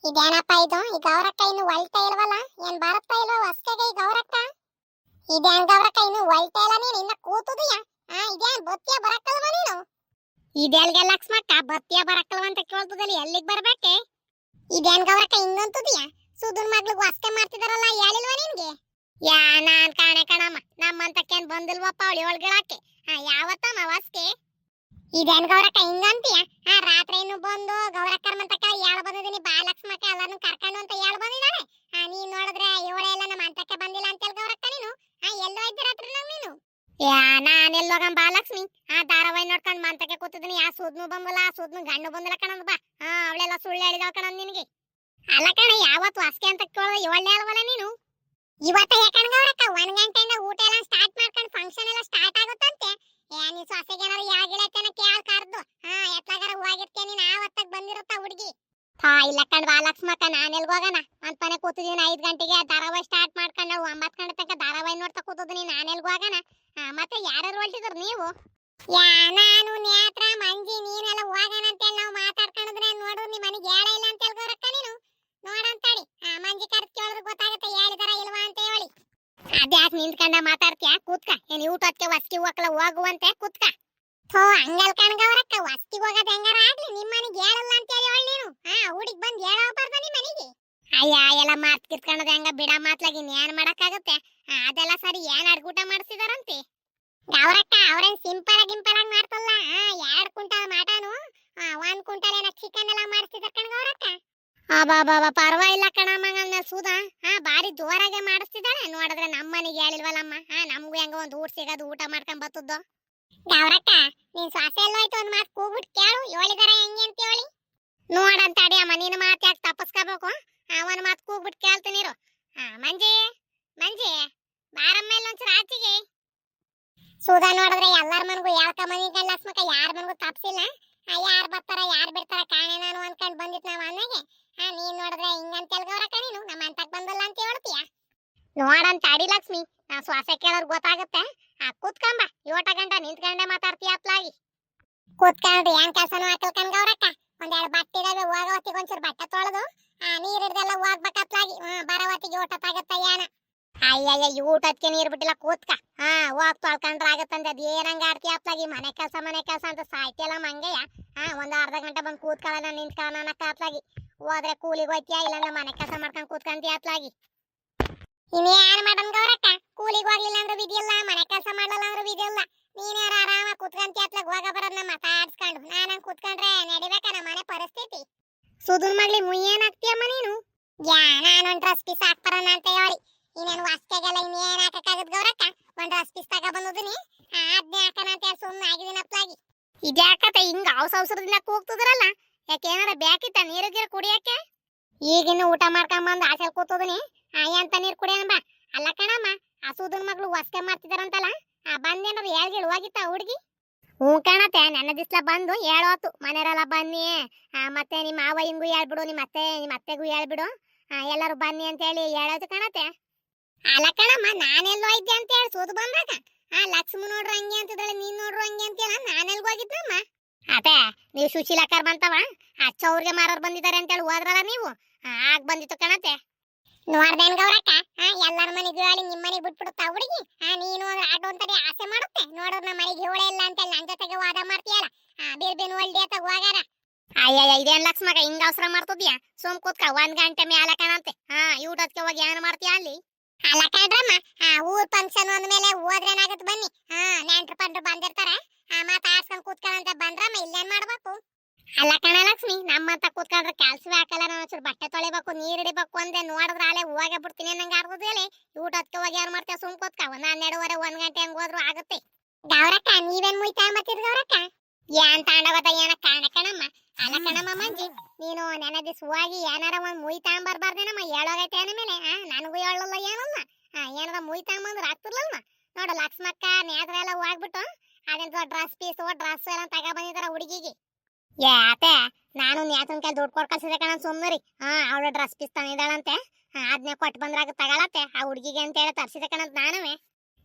ಇದೇನಪ್ಪ ಇದು ಈ ಗೌರಕ್ಕ ಇನ್ನು ಹೊಲ್ತಾ ಇಲ್ವಲ್ಲ ಏನ್ ಬರುತ್ತಾ ಇಲ್ವಾ ಹೊಸ್ಕೆಗೆ ಈ ಗೌರಕ್ಕ ಇದೇನ್ ಗೌರಕ್ಕ ಇನ್ನು ಹೊಲ್ತಾ ಇಲ್ಲ ನೀನು ಇನ್ನ ಕೂತುದಿಯಾ ಇದೇನ್ ಬತ್ತಿಯ ಬರಕಲ್ವ ನೀನು ಇದೆಲ್ಗೆ ಲಕ್ಷ್ಮಕ್ಕ ಬತ್ತಿಯ ಬರಕಲ್ವ ಅಂತ ಕೇಳ್ತದಲ್ಲಿ ಎಲ್ಲಿಗೆ ಬರ್ಬೇಕೆ ಇದೇನ್ ಗೌರಕ್ಕ ಇನ್ನೊಂತುದಿಯಾ ಸುಧುನ್ ಮಗ್ಳಿಗೆ ಹೊಸ್ಕೆ ಮಾಡ್ತಿದಾರಲ್ಲ ಹೇಳಿಲ್ವಾ ನಿನ್ಗೆ ಯಾ ನಾನ್ ಕಾಣೆ ಕಣಮ್ಮ ನಮ್ಮಂತಕ್ಕೇನ್ ಬಂದಿಲ್ವಪ್ಪ ಅವಳಿ ಒಳಗಿಳಕ್ಕೆ ಯಾವತ್ತಮ್ಮ ಹೊಸ್ಕೆ ಇದೇನ್ ಗೌರಕ್ಕ ಹಿಂಗಂತೀಯ ರಾತ್ರಿ ಇನ್ನು ಬಂದು ಗೌರಕ್ಕರ್ ಮಂತಕ್ಕ ಹೇಳ ಬಂದಿದ್ದೀನಿ ಬಾ ಲಕ್ಷ್ಮಕ್ಕ ಎಲ್ಲಾನು ಕರ್ಕೊಂಡು ಅಂತ ಹೇಳ ಬಂದಿದ್ದಾಳೆ ನೀನ್ ನೋಡಿದ್ರೆ ಇವಳೆ ಎಲ್ಲ ನಮ್ಮ ಅಂತಕ್ಕೆ ಬಂದಿಲ್ಲ ಅಂತ ಹೇಳಿ ಗೌರಕ್ಕ ನೀನು ಎಲ್ಲೋ ಇದ್ದ ರಾತ್ರಿ ನೀನು ಯಾ ನಾನೆಲ್ಲೋಗಂ ಬಾ ಲಕ್ಷ್ಮಿ ಧಾರಾವಾಹಿ ನೋಡ್ಕೊಂಡು ಮಂತಕ್ಕೆ ಕೂತಿದ್ದೀನಿ ಯಾ ಸೂದ್ನು ಬಂಬಲ್ಲ ಸೂದ್ನು ಗಂಡು ಬಂದಿಲ್ಲ ಕಣಂದ್ ಬಾ ಅವಳೆಲ್ಲ ಸುಳ್ಳು ಹೇಳಿದವ ಕಣಂದ್ ನಿನಗೆ ಅಲ್ಲ ಕಣ ಯಾವತ್ತು ಹೊಸ್ಕೆ ಅಂತ ಕೇಳೋದು ಇವಳೆ ಅಲ್ವಲ್ಲ ನೀನು ಇವತ್ತ ಯಾಕಂದ್ ಗೌರಕ್ಕ 1 ಗಂಟೆಯಿಂದ ಊಟ ಎಲ್ಲ ಸ್ಟಾರ್ಟ್ ಮಾಡ್ಕೊಂಡು ಫಂಕ್ಷನ್ ಎಲ್ಲ ಸ್ಟಾರ್ಟ್ ಆಗುತ್ತಂತೆ ನೀ ಸೊಸೆಗೆ ಏನಾರು ಯಾಗಿಳತ್ತೇನ ಕೇಳ್ ಕರ್ದು ಎತ್ಲಾಗಾರ ಹೋಗಿರ್ತೀಯ ನೀನ್ ಆವತ್ತಾಗ ಬಂದಿರುತ್ತ ಹುಡುಗಿ ಇಲ್ಲ ಕಣ್ವಾ ಲಕ್ಷ್ಮಕ್ಕ ನಾನೆಲ್ಗ ಹೋಗೋಣ ಅಂತನೇ ಕೂತಿದ್ದೀನಿ 5 ಗಂಟೆಗೆ ಧಾರಾವಾಹಿ ಸ್ಟಾರ್ಟ್ ಮಾಡ್ಕೊಂಡು ನಾವು 9 ಗಂಟೆ ತನಕ ಧಾರಾವಾಹಿ ನೋಡ್ತಾ ಕೂತಿದ್ದೀನಿ ನಾನೆಲ್ಗ ಹೋಗೋಣ ಮತ್ತೆ ಯಾರ್ಯಾರು ಹೊರಟಿದ್ರು ನೀವು ನಾನು ನೇತ್ರ ಮಂಜಿ ನೀನೆಲ್ಲ ಹೋಗೋಣ ಅಂತೇಳಿ ನಾವು ಮಾತಾಡ್ಕೊಂಡಿದ್ರೆ ನೋಡು ನಿಮ್ಮ ಮನೆಗೆ ಹೇಳ ಇಲ್ಲ ಅಂತ ಹೇಳ್ಕೋರಕ್ಕ ನೀನು ನೋಡಂತಾಡಿ ಮಂಜಿ ಕರೆದು ಕೇಳಿದ್ರೆ ಗೊತ್ತಾಗುತ್ತೆ ಹೇಳಿದಾರ ಇಲ್ವಾ ಅಂತ ಹೇಳಿ ಅದ್ಯಾಕ್ ನಿಂತ್ಕೊಂಡ ಮಾತಾಡ್ತೀಯ ಕೂತ್ಕ ಏನ್ ಊಟಕ್ಕೆ ವಸ್ಕಿ ಹೋಗಲ್ಲ ಹೋಗುವಂತೆ ಕೂತ್ಕ ಥೋ ಹಂಗಲ್ ಕಣ್ಗವ್ರಕ್ಕ ವಸ್ಕಿ ಹೋಗೋದು ಹೆಂಗಾರ ಆಗ್ಲಿ ನಿಮ್ಮ ಮನೆಗೆ ಹೇಳಲ್ಲ ಅಂತ ಹೇಳಿ ನೀನು ಹುಡುಗಿ ಬಂದು ಹೇಳೋಬಾರ್ದ ನಿಮ್ಮ ಮನೆಗೆ ಅಯ್ಯ ಎಲ್ಲ ಮಾತ್ ಕಿತ್ಕೊಳ್ಳೋದು ಹೆಂಗ ಬಿಡ ಮಾತ್ಲಾಗಿ ಏನ್ ಮಾಡಕ್ಕಾಗುತ್ತೆ ಅದೆಲ್ಲ ಸರಿ ಏನ್ ಅಡ್ಗೂಟ ಮಾಡಿಸಿದಾರಂತೆ ಗೌರಕ್ಕ ಅವ್ರೇನ್ ಸಿಂಪಲ್ ಆಗಿ ಮಾಡ್ತಲ್ಲ 2 ಕ್ವಿಂಟಲ್ ಮಟನು 1 ಕ್ವಿಂಟಲ್ ಏನ ಚಿಕನ್ ಎಲ್ಲ ಮಾಡಿಸ್ತಿದಾರ ಕಣ್ಗವ್ರಕ್ಕ ಬಾಬಾ ಪರವಾಗಿಲ್ಲ ಕಣಮ್ಮ ಸೂದಾ ಬಾರಿ ಜೋರಾಗೆ ಮಾಡಿಸ್ತಿದ್ದಾಳೆ ನೋಡಿದ್ರೆ ನಮ್ಮನಿಗೆ ಹೇಳಿಲ್ವಲ್ಲಮ್ಮ ನಮ್ಗೂ ಹೆಂಗ ಒಂದು ಊಟ ಸಿಗೋದು ಊಟ ಮಾಡ್ಕೊಂಡ್ ಬರ್ತದ್ದು ಗೌರಕ್ಕ ನೀನ್ ಸೊಸೆ ಎಲ್ಲೋಯ್ತು ಒಂದ್ ಮಾತು ಕೂಗ್ಬಿಟ್ಟು ಕೇಳು ಹೇಳಿದಾರ ಹೆಂಗೆ ಅಂತ ಹೇಳಿ ನೋಡಂತ ಅಡಿ ಅಮ್ಮ ನಿನ್ನ ಮಾತು ಯಾಕೆ ತಪ್ಪಸ್ಕೋಬೇಕು ಅವನ ಮಾತು ಕೂಗ್ಬಿಟ್ಟು ಕೇಳ್ತೀನಿರು ಮಂಜಿ ಮಂಜಿ ಬಾರಮ್ಮ ಇಲ್ಲ ಒಂಚೂರು ಆಚೆಗೆ ಸೂದಾ ನೋಡಿದ್ರೆ ಎಲ್ಲಾರ ಮನ್ಗೂ ಹೇಳ್ಕೊಂಬಂದಿದ್ದ ಲಕ್ಷ್ಮಕ್ಕ ಯಾರ ಮನ್ಗೂ ತಪ್ಸಿಲ್ಲ ಯಾರು ಬರ್ತಾರ ಯಾರು ಬಿಡ್ತಾರ ಕಾಣೆ ನಾನು ಅನ್ಕೊಂಡ್ ಬಂದಿತ್ ನಾವ್ ಅನ್ನಗೆ ನೀನ್ ನೋಡಿದ್ರೆ ಹಿಂಗಂತ ಗೌರಕ್ಕ ನೀನು ನಮ್ಮ ಅಂತಕ್ ಬಂದಲ್ಲ ಅಂತ ಹೇಳ್ತೀಯ ನೋಡಂತ ಅಡಿ ಲಕ್ಷ್ಮಿ ನಾವ್ ಶ್ವಾಸ ಕೇಳೋರ್ ಗೊತ್ತಾಗುತ್ತೆ ಕೂತ್ಕೊಂಬ 7 ಗಂಟೆ ನಿಂತ್ಕೊಂಡೆ ಮಾತಾಡ್ತೀಯ ಅತ್ಲಾಗಿ ಕೂತ್ಕೊಂಡ್ರಿ ಏನ್ ಕೆಲ್ಸನೂ ಹಾಕಲ್ಕಂಡ್ ಗೌರಕ್ಕ ಒಂದೆರಡು ಬಟ್ಟೆ ಇದಾವೆ ಹೋಗೋ ಹೊತ್ತಿಗೆ ಒಂಚೂರು ಬಟ್ಟೆ ತೊಳೆದು ನೀರ್ ಹಿಡ್ದೆಲ್ಲ ಹೋಗ್ಬೇಕತ್ಲಾಗಿ ಬರೋ ಹೊತ್ತಿಗೆ ಊಟತ್ತಾಗತ್ತ ಏನ ಅಯ್ಯಯ್ಯ ಊಟಕ್ಕೆ ನೀರ್ ಬಿಟ್ಟಿಲ್ಲ ಕೂತ್ಕ ಹೋಗ್ ತೊಳ್ಕೊಂಡ್ರ ಆಗತ್ತಂದ್ರೆ ಅದ್ ಏನಂಗ ಆಡ್ತೀಯ ಅತ್ಲಾಗಿ ಮನೆ ಕೆಲಸ ಅಂತ ಸಾಯ್ತಿಯಲ್ಲ ಮಂಗಯ್ಯ ಒಂದ್ ಅರ್ಧ ಗಂಟೆ ಬಂದು ಕೂತ್ಕೊಳ್ಳೋಣ ನಿಂತ್ಕೊಳ್ಳೋಣ ಅತ್ಲಾಗಿ ಹೋದ್ರೆ ಕೂಲಿಗೆ ಹೋಯ್ತೀಯ ಇಲ್ಲ ಮನೆ ಕೆಲಸ ಮಾಡ್ಕೊಂಡ್ ಕೂತ್ಕೊಂತೀಯ ಅತ್ಲಾಗಿ ಇನ್ನೇನ್ ಮಾಡನ್ ಗೌರಕ್ಕ ಕೂಲಿಗೆ ಹೋಗ್ಲಿಲ್ಲ ಅಂದ್ರೆ ವಿಧಿಯಲ್ಲ ಮನೆ ಕೆಲಸ ಮಾಡಲ್ಲ ಅಂದ್ರೆ ವಿಧಿಯಲ್ಲ ನೀನ್ಯಾರ ಆರಾಮ ಕೂತ್ಕೊಂತೀಯ ಅತ್ಲಾಗ ಹೋಗ ಬರೋದ್ನ ಮಾತಾಡ್ಸ್ಕೊಂಡು ನಾನಂಗ್ ಕೂತ್ಕೊಂಡ್ರೆ ನಡಿಬೇಕ ನಮ್ಮ ಮನೆ ಪರಿಸ್ಥಿತಿ ಸುಧುನ್ ಮಗ್ಳಿ ಮುಯ್ಯೇನಾಗ್ತೀಯಮ್ಮ ನೀನು ನಾನೊಂದ್ ಡ್ರೆಸ್ ಪೀಸ್ ಹಾಕ್ಬರೋಣ ಅಂತ ಹೇಳಿ ಇನ್ನೇನು ವಾಸ್ತೆಗೆಲ್ಲ ಇನ್ನೇನ್ ಹಾಕಕ್ಕಾಗತ್ ಗೌರಕ್ಕ ಒಂದ್ ಡ್ರೆಸ್ ಪೀಸ್ ತಗ ಬಂದಿದ್ದೀನಿ ಅದ್ನೇ ಹಾಕೋಣ ಅಂತ ಹೇಳಿ ಸುಮ್ಮನೆ ಆಗಿದ್ದೀನಿ ಅತ್ಲಾಗಿ ಇದ್ಯಾಕತ್ತ ಹಿಂಗ ಅವಸರದಿಂದ ಕೂಗ್ತಿದ್ರಲ್ಲ ಯಾಕೆ ಏನಾರ ಬೇಕಿತ್ತ ನೀರು ಗೀರು ಕುಡಿಯಕ್ಕೆ ಈಗಿನ್ನು ಊಟ ಮಾಡ್ಕೊಂಬಂದು ಆಸೆ ಕೂತದಿನಿ ಅಂತ ನೀರು ಕುಡಿಯೋಣ ಬಾ ಅಲ್ಲ ಕಣಮ್ಮ ಆ ಸೂದನ್ ಮಗಳು ಹೊಸ್ಕೆ ಮಾಡ್ತಿದಾರಂತಲ್ಲ ಬಂದೇನಾರು ಹೇಳ್ಗಿಳು ಹೋಗಿತ್ತ ಹುಡುಗಿ ಕಣತೆ ನನ್ನ ದಿಸ್ಲ ಬಂದು ಹೇಳೋತು ಮನೆಯವರೆಲ್ಲ ಬನ್ನಿ ಮತ್ತೆ ನಿಮ್ಮ ಮಾವ ಹಿಂಗೂ ಹೇಳ್ಬಿಡು ನಿಮ್ಮ ಅತ್ತೆಗೂ ಹೇಳ್ಬಿಡು ಎಲ್ಲರೂ ಬನ್ನಿ ಅಂತ ಹೇಳಿ ಹೇಳೋದು ಕಣತೆ ಅಲ್ಲ ಕಣಮ್ಮ ನಾನೆಲ್ಲೋ ಇದ್ದೆ ಅಂತ ಹೇಳಿ ಸೂದು ಬಂದಾಗ ಲಕ್ಷ್ಮ ನೋಡ್ರು ಹಂಗೆ ಅಂತಿದ್ದಾಳೆ ನೀನ್ ನೋಡ್ರು ಹಂಗೆ ಅಂತೀಯಲ್ಲ ನಾನೆಲ್ಗ ಹೋಗಿದ್ನಮ್ಮ ಅದೇ ನೀವು ಸುಶೀಲಕ್ಕರ್ ಬಂತವ ಚೌರ್ಗೆ ಮಾರೋರು ಬಂದಿದ್ದಾರೆ ಅಂತೇಳಿ ಹೋದ್ರಲ್ಲ ನೀವು ಆಗ ಬಂದಿತ್ತು ಕಣತೆ ನೋಡ್ದೇನ್ ಗೌರಕ್ಕ ಎಲ್ಲಾರ ಮನೆಗೆ ಹೇಳಿ ನಿಮ್ಮ ಮನೆಗೆ ಬಿಟ್ಬಿಡುತ್ತಾ ಹುಡುಗಿ ನೀನು ಆಟೋ ಅಂತಾನೆ ಆಸೆ ಮಾಡುತ್ತೆ ನೋಡೋರ್ ನಮ್ಮ ಮನೆಗೆ ಹೇಳೇ ಇಲ್ಲ ಅಂತ ನನ್ನ ಜೊತೆಗೆ ವಾದ ಮಾಡ್ತೀಯಲ್ಲ ಬೇರ್ಬೇನ್ ಒಳ್ಳೆ ಅಂತ ಹೋಗಾರ ಅಯ್ಯಯ್ಯ ಇದೇನ್ ಲಕ್ಷ್ಮಕ್ಕ ಹಿಂಗ ಅವಸರ ಮಾಡ್ತಿದ್ಯಾ ಸುಮ್ ಕೂತ್ಕ 1 ಗಂಟೆ ಮೇಲೆ ಕಣಂತೆ ಊಟಕ್ಕೆ ಹೋಗಿ ಏನ್ ಮಾಡ್ತೀಯ ಅಲ್ಲಿ ಅಲ್ಲ ಕಣ್ರಮ್ಮ ಊರ್ ಫಂಕ್ಷನ್ ಅಂದ್ಮೇಲೆ ಹೋದ್ರೇನಾಗತ್ತೆ ಬನ್ನಿ ನೆಂಟ್ರು ಪಂಟ್ರು ಬಂದಿರ್ತಾರ ಮಾತಾಡ್ಸ್ಕೊಂಡ್ ಕೂತ್ಕೊಳ್ಳಂತ ಬಂದ್ರಮ್ಮ ಇಲ್ಲೇನ್ ಮಾಡ್ಬೇಕು ಅಲ್ಲ ಕಣ ಲಕ್ಷ್ಮಿ ನಮ್ಮಂತ ಕೂತ್ಕೊಂಡ್ರೆ ಕೆಲ್ಸವೇ ಹಾಕಲ್ಲ ನಾನು ಒಂಚೂರು ಬಟ್ಟೆ ತೊಳಿಬೇಕು ನೀರ್ ಹಿಡಿಬೇಕು ಅಂದ್ರೆ ನೋಡಿದ್ರೆ ಅಲ್ಲೇ ಹೋಗೇ ಬಿಡ್ತೀನಿ ನಂಗೆ ಆಡ್ಬೋದೇಳಿ ಊಟಕ್ಕೆ ಹೋಗಿ ಏನ್ ಮಾಡ್ತೇವೆ ಸುಮ್ ಕೂತ್ಕ 12:30 1 ಗಂಟೆ ಹಂಗ ಹೋದ್ರು ಆಗುತ್ತೆ ಗೌರಕ್ಕ ನೀವೇನ್ ಮುಯ್ತಾ ಅಂಬತ್ತೀರಿ ಗೌರಕ್ಕ ಏನ್ ತಾಂಡವದ ಏನ ಕಾಣ ಕಣಮ್ಮ ಅಲ್ಲ ಕಣಮ್ಮ ಮಂಜಿ ನೀನು ನೆನೆ ದಿವ್ಸ ಹೋಗಿ ಏನಾರ ಒಂದ್ ಮುಯ್ ತಾಂಬರ್ಬಾರ್ದೇನಮ್ಮ ಹೇಳೋಗೈತೆ ಅಂದ್ಮೇಲೆ ನನಗೂ ಹೇಳಲ್ಲ ಏನಲ್ಲ ಏನಾರ ಮುಯ್ ತಾಂಬಂದ್ರೆ ಆಗ್ತಿರ್ಲಲ್ವ ನೋಡು ಲಕ್ಷ್ಮಕ್ಕ ನೇತ್ರ ಎಲ್ಲ ಹೋಗ್ಬಿಟ್ಟು ಅದೇನ್ ಡ್ರೆಸ್ ಪೀಸ್ ಡ್ರೆಸ್ ಎಲ್ಲ ತಗ ಬಂದಿದಾರ ಹುಡುಗಿಗೆ ಅತ್ತೆ ನಾನು ನೇತನ್ ಕೈ ದುಡ್ಡು ಕೊಟ್ಟು ಕಳ್ಸಿದೆ ಕಣ ಸುಮ್ಮರಿ ಅವಳ ಡ್ರೆಸ್ ಪೀಸ್ ತಂದಿದ್ದಾಳಂತೆ ಅದ್ನೇ ಕೊಟ್ಟು ಬಂದ್ರಾಗ ತಗೊಳತ್ತೆ ಆ ಹುಡುಗಿಗೆ ಅಂತ ಹೇಳಿ ತರ್ಸಿದೆ ಕಣಂತ ನಾನುವೆ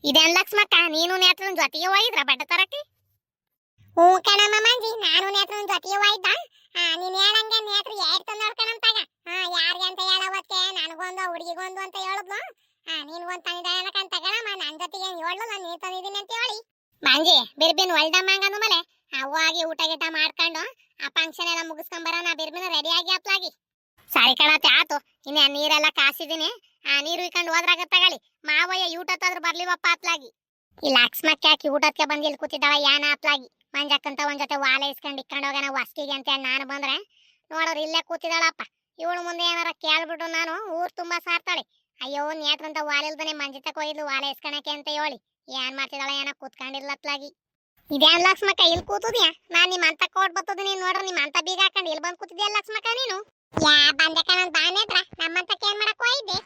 ಇದೇನ್ ಲಕ್ಷ್ಮಕ್ಕ ನೀನು ನೇತ್ರನ್ ಜೊತೆಗೆ ಹೋಗಿದ್ರ ಬಟ್ಟೆ ತರಕ್ಕೆ ಕಣಮ್ಮ ಮಂಜಿ ನಾನು ನೇತ್ರನ್ ಜೊತೆಗೆ ಹೋಯ್ದ ನೀನ್ ಹೇಳಂಗೆ ನೇತ್ರ 2 ತಂದೋಡ್ ಕಣಂತಾಗ ಹುಡುಗಿಗೊಂದು ಅಂತ ಹೇಳಿದ್ಲು. ನಿನ್ಗೊಂದು ತಂದಿದ್ದಾಳೆ ಅಂತ ತಗೊಳಮ್ಮ, ನನ್ನ ಜೊತೆಗೆ ಹೇಳಲ್ಲ ನೀ ತಂದಿದ್ದೀನಿ ಅಂತ ಹೇಳಿ. ಮಂಜಿ ಬಿರ್ಬಿನ್ ಒಳ್ದಮ್ಮಂಗಂದು ಮೇಲೆ ಹೋಗಿ ಊಟ ಗೀಟ ಮಾಡ್ಕೊಂಡು ಆ ಫಂಕ್ಷನ್ ಎಲ್ಲ ಮುಗಿಸ್ಕೊಂಡ್ ಬರೋಣ. ಬಿರ್ಬಿನ ರೆಡಿ ಆಗಿ ಅತ್ಲಾಗಿ. ಸರಿ ಕಣತೆ ಆತು. ಇನ್ನ ನೀರೆಲ್ಲ ಕಾಸಿದೀನಿ, ನೀರು ಇಕ್ಕೊಂಡು ಹೋದ್ರಾಗ ತಗೊಳ್ಳಿ. ಮಾವಯ್ಯ ಊಟತ್ತಾದ್ರೂ ಬರ್ಲಿವಪ್ಪ ಅತ್ಲಾಗಿ. ಇಲ್ಲ ಅಕ್ಸ್ಮಕ್ಕೆ ಹಾಕಿ ಊಟಕ್ಕೆ ಬಂದು ಇಲ್ಲಿ ಕೂತಿದ್ದಾಳ ಯಾನ ಅತ್ಲಾಗಿ. ಮಂಜಕ್ಕಂತ ಒಂದ್ ಜೊತೆ ವಾಲೆ ಇಸ್ಕೊಂಡು ಇಕ್ಕೊಂಡು ಹೋಗೋಣ ವಸ್ತಿಗೆ ಅಂತ ಹೇಳಿ ನಾನು ಬಂದ್ರೆ ನೋಡೋರು ಇಲ್ಲೇ ಕೂತಿದ್ದಾಳಪ್ಪ. ಇವಳು ಮುಂದೆ ಏನಾರ ಕೇಳ್ಬಿಟ್ಟು ನಾನು ಊರ್ ತುಂಬಾ ಸಾರ್ತಾಳೆ. ಅಯ್ಯೋ ನೇತ್ರಂತ ವಾಲೆ ಇಲ್ದಾನೆ ಮಂಜಿತಕ್ಕೆ ಹೋಗಿದ್ಲು ವಾಲೆ ಇಸ್ಕಣಕ್ಕೆ ಅಂತ ಹೇಳಿ ಏನ್ ಮಾಡ್ತಿದ್ದಾಳ ಏನ ಕೂತ್ಕೊಂಡಿರ್ಲತ್ಲಾಗಿ. ಇದೇನ್ ಲಕ್ಷ್ಮಕ್ಕ ಇಲ್ಲಿ ಕೂತುದ್ಯಾ? ನಾನ್ ನಿಮ್ ಅಂತ ಕೋಟ್ ಬರ್ತದ ನೀನ್ ನೋಡ್ರಿ, ನಿಮ್ ಅಂತ ಬೀಗ ಹಾಕೊಂಡು ಇಲ್ಲಿ ಬಂದ್ ಕೂತಿದ್ಯಾ ಲಕ್ಷ್ಮಕ್ಕ ನೀನು? ಯಾ ಬಂದಕ್ಕ ನನ್ ಬಾನೇತ್ರ ನಮ್ಮಂತಕ್ಕೆ ಏನ್ ಮಾಡಕ್ ಹೋಗಿದ್ದೆ?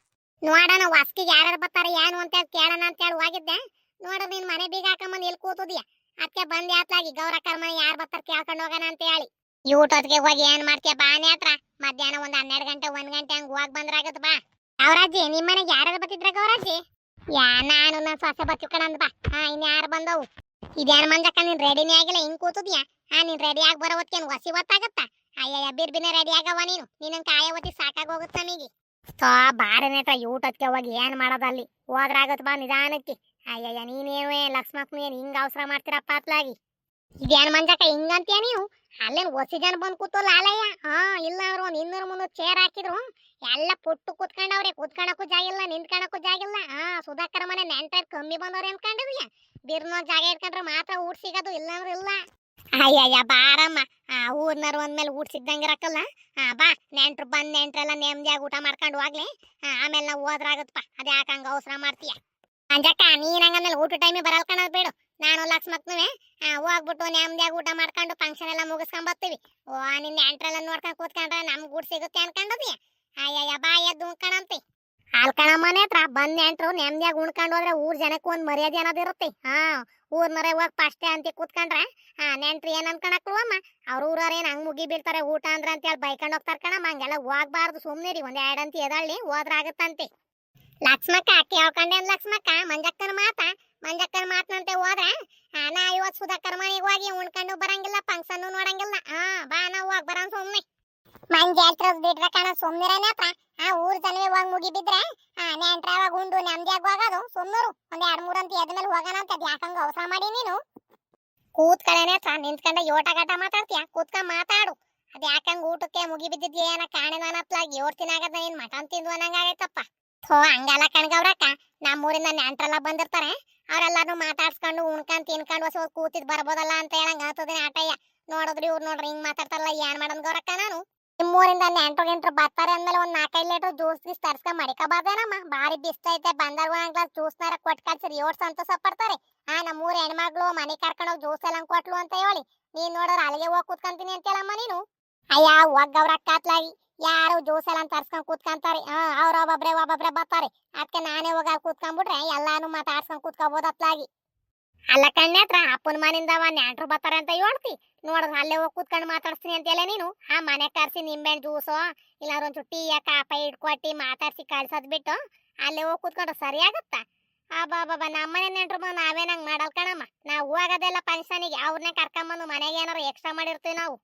ನೋಡೋಣ ವಸ್ತಿಗೆ ಯಾರು ಬರ್ತಾರೆ ಏನು ಅಂತ ಕೇಳೋಣ ಅಂತ ಹೇಳಿ ಹೋಗಿದ್ದೆ. ನೋಡ್ರಿ ನಿನ್ ಮನೆ ಬೀಗ ಹಾಕೊಂಬಂದ್ ಇಲ್ಲಿ ಕೂತುದ್ಯಾ? ಅದಕ್ಕೆ ಬಂದ್ ಯಾತ್ಲಾಗಿ ಗೌರಕ್ಕರ ಮನೆ ಯಾರು ಬರ್ತಾರ ಕೇಳ್ಕೊಂಡು ಹೋಗೋಣ ಅಂತ ಹೇಳಿ. ಊಟದ್ಗೆ ಹೋಗಿ ಏನ್ ಮಾಡ್ತೀಯ ಬಾನೇ ಹತ್ರ? ಮಧ್ಯಾಹ್ನ ಒಂದ್ 12 ಗಂಟೆ 1 ಗಂಟೆ ಹಂಗ ಹೋಗ್ ಬಂದ್ರಾಗತ್ ಬಾ. ಗೌರಾಜಿ ನಿಮ್ ಮನೆಗೆ ಯಾರು ಬರ್ತಿದ್ರ ಗೌರಾಜಿ? ಯಾ ನಾನು ನನ್ನ ಸೊಸೆ ಬರ್ತೀವಿ ಕಣಂದ್ ಬಾ. ಇನ್ ಯಾರು ಬಂದವು? ಇದೇನ್ ಮಂಜಕ್ಕ ನೀನ್ ರೆಡಿನೇ ಆಗಿಲ್ಲ ಹಿಂಗ್ ಕೂತುದ್ಯಾ? ನೀನ್ ರೆಡಿ ಆಗಿ ಬರೋ ಹೊತ್ಕೇನ್ ಹೊಸಿ ಹೊತ್ತಾಗತ್ತ? ಅಯ್ಯಯ್ಯ ಬಿರ್ಬಿನೇ ರೆಡಿ ಆಗವ ನೀನು. ನಿನ್ನಂಗ್ ಕಾಯ ಹೊತ್ತಿ ಸಾಕಾಗ ಹೋಗುತ್ತ ನಮಗೆ. ಬಾರನೇತ್ರ ಊಟಕ್ಕೆ ಹೋಗಿ ಏನ್ ಮಾಡೋದಲ್ಲಿ ಹೋದ್ರಾಗತ್ ಬಾ ನಿಧಾನಕ್ಕೆ. ಅಯ್ಯಯ್ಯ ನೀನೇನು ಲಕ್ಷ್ಮಕ್ಕನು ಏನ್ ಹಿಂಗ ಅವಸರ ಮಾಡ್ತೀರಪ್ಪ ಅತ್ಲಾಗಿ. ಇದೇನ್ ಮಂಜಕ್ಕ ಹಿಂಗಂತೀಯ ನೀವು? ಅಲ್ಲೇನ್ ಹೊಸಿ ಜನ ಬಂದ್ ಕೂತೋಲ್ಲ ಆಲಯ್ಯ. ಇಲ್ಲ ಅವ್ರು ಒಂದ್ 200-300 ಚೇರ್ ಹಾಕಿದ್ರು, ಎಲ್ಲ ಪುಟ್ಟು ಕೂತ್ಕೊಂಡವ್ರೆ. ಕೂತ್ಕೊಳಕ್ಕೂ ಜಾಗ ಇಲ್ಲ, ನಿಂತ್ಕೊಳಕ್ಕೂ ಜಾಗ ಇಲ್ಲ. ಸುಧಾಕರ ಮನೆ ನೆಂಟರ್ ಕಮ್ಮಿ ಬಂದವ್ರೆ ಅನ್ಕೊಂಡಿದ್ಯಾ? ಬಿರ್ನೋ ಜಾಗ ಇಟ್ಕೊಂಡ್ರೆ ಮಾತ್ರ ಊಟ ಸಿಗೋದು, ಇಲ್ಲಾಂದ್ರೆ ಇಲ್ಲ. ಅಯ್ಯಯ್ಯ ಬಾರಮ್ಮ, ಊರ್ನವ್ರು ಅಂದ್ಮೇಲೆ ಊಟ ಸಿಗ್ದಂಗಿರಕ್ಕಲ್ಲ. ಬಾ ನೆಂಟ್ರು ಬಂದ್ ನೆಂಟ್ರೆಲ್ಲ ನೆಮ್ಮದಿಯಾಗಿ ಊಟ ಮಾಡ್ಕೊಂಡು ಹೋಗ್ಲಿ. ಆಮೇಲೆ ನಾವು ಹೋದ್ರಾಗತ್ತಪ್ಪ. ಅದೇ ಯಾಕಂಗ ಅವಸರ ಮಾಡ್ತೀಯ ಅಂಜಕ್ಕ? ನೀನ್ ಹಂಗಂದ್ಮೇಲೆ ಊಟ ಟೈಮಿಗೆ ಬರಲ್ ಕಣದ್ ಬೇಡು. ನಾನು ಲಕ್ಷ್ಮಕ್ಕನುವೆ ಹೋಗ್ಬಿಟ್ಟು ನೆಮ್ಮದಿಯಾಗಿ ಊಟ ಮಾಡ್ಕೊಂಡು ಫಂಕ್ಷನ್ ಎಲ್ಲ ಮುಗಿಸ್ಕೊಂಡ್ ಬರ್ತೀವಿ. ನಿನ್ ನೆಂಟ್ರೆಲ್ಲ ನೋಡ್ಕೊಂಡ್ ಕೂತ್ಕೊಂಡ್ರೆ ನಮ್ಗೆ ಊಟ ಸಿಗುತ್ತೆ ಅನ್ಕೊಂಡದ್ಯ? ಅಯ್ಯಯ್ಯ ಬಾ ಎದ್ದು ಉಣ್ಕಣಂತಿ. ಅಲ್ಕಣ ಮನೆ ಹತ್ರ ಬಂದ್ ನೆಂಟ್ರು ನೆಮ್ಮದಿಯಾಗಿ ಉಣ್ಕೊಂಡು ಹೋದ್ರೆ ಊರ್ ಜನಕ್ಕೆ ಒಂದ್ ಮರ್ಯಾದೆ ಅನ್ನೋದಿರುತ್ತೆ. ಊರ್ನವರೇ ಹೋಗಿ ಫಸ್ಟೇ ಅಂತ ಕೂತ್ಕೊಂಡ್ರೆ ನೆಂಟ್ರು ಏನ್ ಅನ್ಕೊಳಕ್ಲವಮ್ಮ? ಅವ್ರ ಊರವ್ರ ಏನ್ ಹಂಗ್ ಮುಗಿ ಬೀಳ್ತಾರೆ ಊಟ ಅಂದ್ರೆ ಅಂತ ಹೇಳಿ ಬೈಕೊಂಡ್ ಹೋಗ್ತಾರ ಕಣಮ್ಮ. ಹಂಗೆಲ್ಲ ಹೋಗ್ಬಾರ್ದು, ಸುಮ್ನಿರಿ. ಒಂದ್ 2 ಅಂತ ಎದಳ್ಳಿ ಹೋದ್ರಾಗತ್ತಂತೆ. ಲಕ್ಷ್ಮಕ್ಕ ಕೇಳ್ಕೊಂಡೇನ್ ಲಕ್ಷ್ಮಕ್ಕ ಮಂಜಕ್ಕನ ಮಾತನಂತೆ ಹೋದ್ರೆ ನಾ ಇವತ್ ಸುಧಾಕರ್ ಮನೆಗೆ ಹೋಗಿ ಉಣ್ಕೊಂಡು ಬರಂಗಿಲ್ಲ, ಫಂಕ್ಷನ್ ನೋಡಂಗಿಲ್ಲ. ಬಾ ನಾವು ಹೋಗಿ ಬರೋಣ ಸುಮ್ನೆ. ಮಂಜೆ ಬಿಟ್ರೆ ಕಣ ಸುಮ್ನಿರನೇತ್ರ. ಊರ್ ಜನವೇ ಹೋಗಿ ಮುಗಿ ಬಿದ್ರೆ ನೆಂಟ್ರ ಅವಾಗ ಉಂಡು ನೆಮ್ಮದಿಯಾಗಿ ಹೋಗೋದು. ಸುಮ್ನರು ಒಂದ್ 2-3 ಅಂತ ಎದ್ಮೇಲೆ ಹೋಗೋಣ ಅಂತ ಯಾಕಂಗ ಅವಸರ ಮಾಡಿ ನೀನು? ಕೂತ್ಕಳೇನೇತ್ರ ನಿಂತ್ಕೊಂಡ ಯೋಟ ಮಾತಾಡ್ತೀಯ? ಕೂತ್ಕೊಂಡ್ ಮಾತಾಡು. ಅದ್ ಯಾಕಂಗ ಊಟಕ್ಕೆ ಮುಗಿ ಬಿದ್ದಿದ್ ಏನ ಕಾಣಿದಾನತ್ಲಾಗಿ 7 ದಿನ ಆಗದ ನೀನ್ ಮಟನ್ ತಿಂದು ಅನ್ನಂಗಾಗೈತಪ್ಪ. ಹಂಗಲ್ಲ ಕಣ್ಗವ್ರಕ್ಕ, ನಮ್ಮೂರಿಂದ ನೆಂಟ್ರೆಲ್ಲ ಬಂದಿರ್ತಾರೆ. ಅವ್ರೆಲ್ಲಾರು ಮಾತಾಡ್ಸ್ಕೊಂಡು ಉಣ್ಕೊಂಡ್ ತಿನ್ಕೊಂಡು ಹೊಸ ಕೂತಿದ್ ಬರ್ಬೋದಲ್ಲ ಅಂತ ಹೇಳಂಗ ಆಗ್ತದೇನೆ ಆಟಯ್ಯ. ನೋಡಿದ್ರಿ ಇವ್ರು ನೋಡ್ರಿ ಹಿಂಗ್ ಮಾತಾಡ್ತಾರಲ್ಲ, ಏನ್ ಮಾಡೋದ್ ಗೌರಕ್ಕ ನಾನು? ನಿಮ್ಮೂರಿಂದ ನೆಂಟ್ರು ಬರ್ತಾರೆ ಅಂದ್ಮೇಲೆ ಒಂದ್ 4-5 ಲೀಟರ್ ಜ್ಯೂಸ್ ಗೀಸ್ ತರ್ಸ್ಕೊಂಡ್ ಮಡಿಕಬಾರ್ದೇನಮ್ಮ? ಬಾರಿ ಬಿಸ್ತೈತೆ, ಬಂದಾಗ ಒಂದ್ ಗ್ಲಾಸ್ ಜ್ಯೂಸ್ನಾರ ಕೊಟ್ಟು ಕಳ್ಸಿರಿ ಯೋಟ್ ಸಂತೋಷ ಪಡ್ತಾರೆ. ನಮ್ಮೂರ್ ಹೆಣ್ಮಗ್ಳು ಮನೆ ಕರ್ಕೊಂಡೋಗಿ ಜ್ಯೂಸ್ ಎಲ್ಲ ಕೊಟ್ಲು ಅಂತ ಹೇಳಿ ನೀನ್ ನೋಡೋರು ಅಲ್ಲಿಗೆ ಹೋಗಿ ಕೂತ್ಕೊಂತೀನಿ ಅಂತ ಹೇಳಮ್ಮ ನೀನು. ಅಯ್ಯ ಹೋಗವ್ರಕ್ಕ ಅತ್ಲಾಗಿ ಯಾರು ಜ್ಯೂಸ್ ಎಲ್ಲ ತರ್ಸ್ಕೊಂಡ್ ಕೂತ್ಕೊಂತಾರೆ. ಅವ್ರ ಒಬ್ಬೊಬ್ರೆ ಬರ್ತಾರೆ. ಅದಕ್ಕೆ ನಾನೇ ಹೋಗ ಕೂತ್ಕೊಂಡ್ಬಿಟ್ರೆ ಎಲ್ಲಾನು ಮಾತಾಡ್ಸ್ಕೊಂಡ್ ಕೂತ್ಕೋಬಹುದು ಅತ್ಲಾಗಿ. ಅಲ್ಲ ಕಣ್ಣತ್ರ ಅಪ್ಪನ ಮನಿಂದ ನೆಂಟ್ರು ಬರ್ತಾರೆ ಅಂತ ಹೇಳ್ತಿ, ನೋಡ್ರ ಅಲ್ಲೇ ಹೋಗಿ ಕೂತ್ಕೊಂಡು ಮಾತಾಡ್ಸ್ತೀನಿ ಅಂತ ಹೇಳ ನೀನು. ಮನೆ ಕರ್ಸಿ ನಿಂಬೆಹಣ್ಣು ಜ್ಯೂಸು ಇಲ್ಲಾಂದ್ರೆ ಒಂಚೂರು ಟೀ ಕಾಪಿ ಇಟ್ಕೊಟ್ಟಿ ಮಾತಾಡ್ಸಿ ಕಳ್ಸೋದ್ ಬಿಟ್ಟು ಅಲ್ಲೇ ಹೋಗಿ ಕೂತ್ಕೊಂಡ್ರೆ ಸರಿ ಆಗತ್ತ? ಬಾಬಾ ನಮ್ಮನೆ ನೆಂಟ್ರು ಬಂದು ನಾವೇನಂಗ್ ಮಾಡಲ್ ಕಣಮ್ಮ. ನಾವು ಹೋಗೋದೆಲ್ಲ ಫಂಕ್ಷನಿಗೆ, ಅವ್ರನ್ನೇ ಕರ್ಕೊಂಬಂದು ಮನೆಗೆ ಏನಾರು ಎಕ್ಸ್ಟ್ರಾ ಮಾಡಿರ್ತೀವಿ ನಾವು.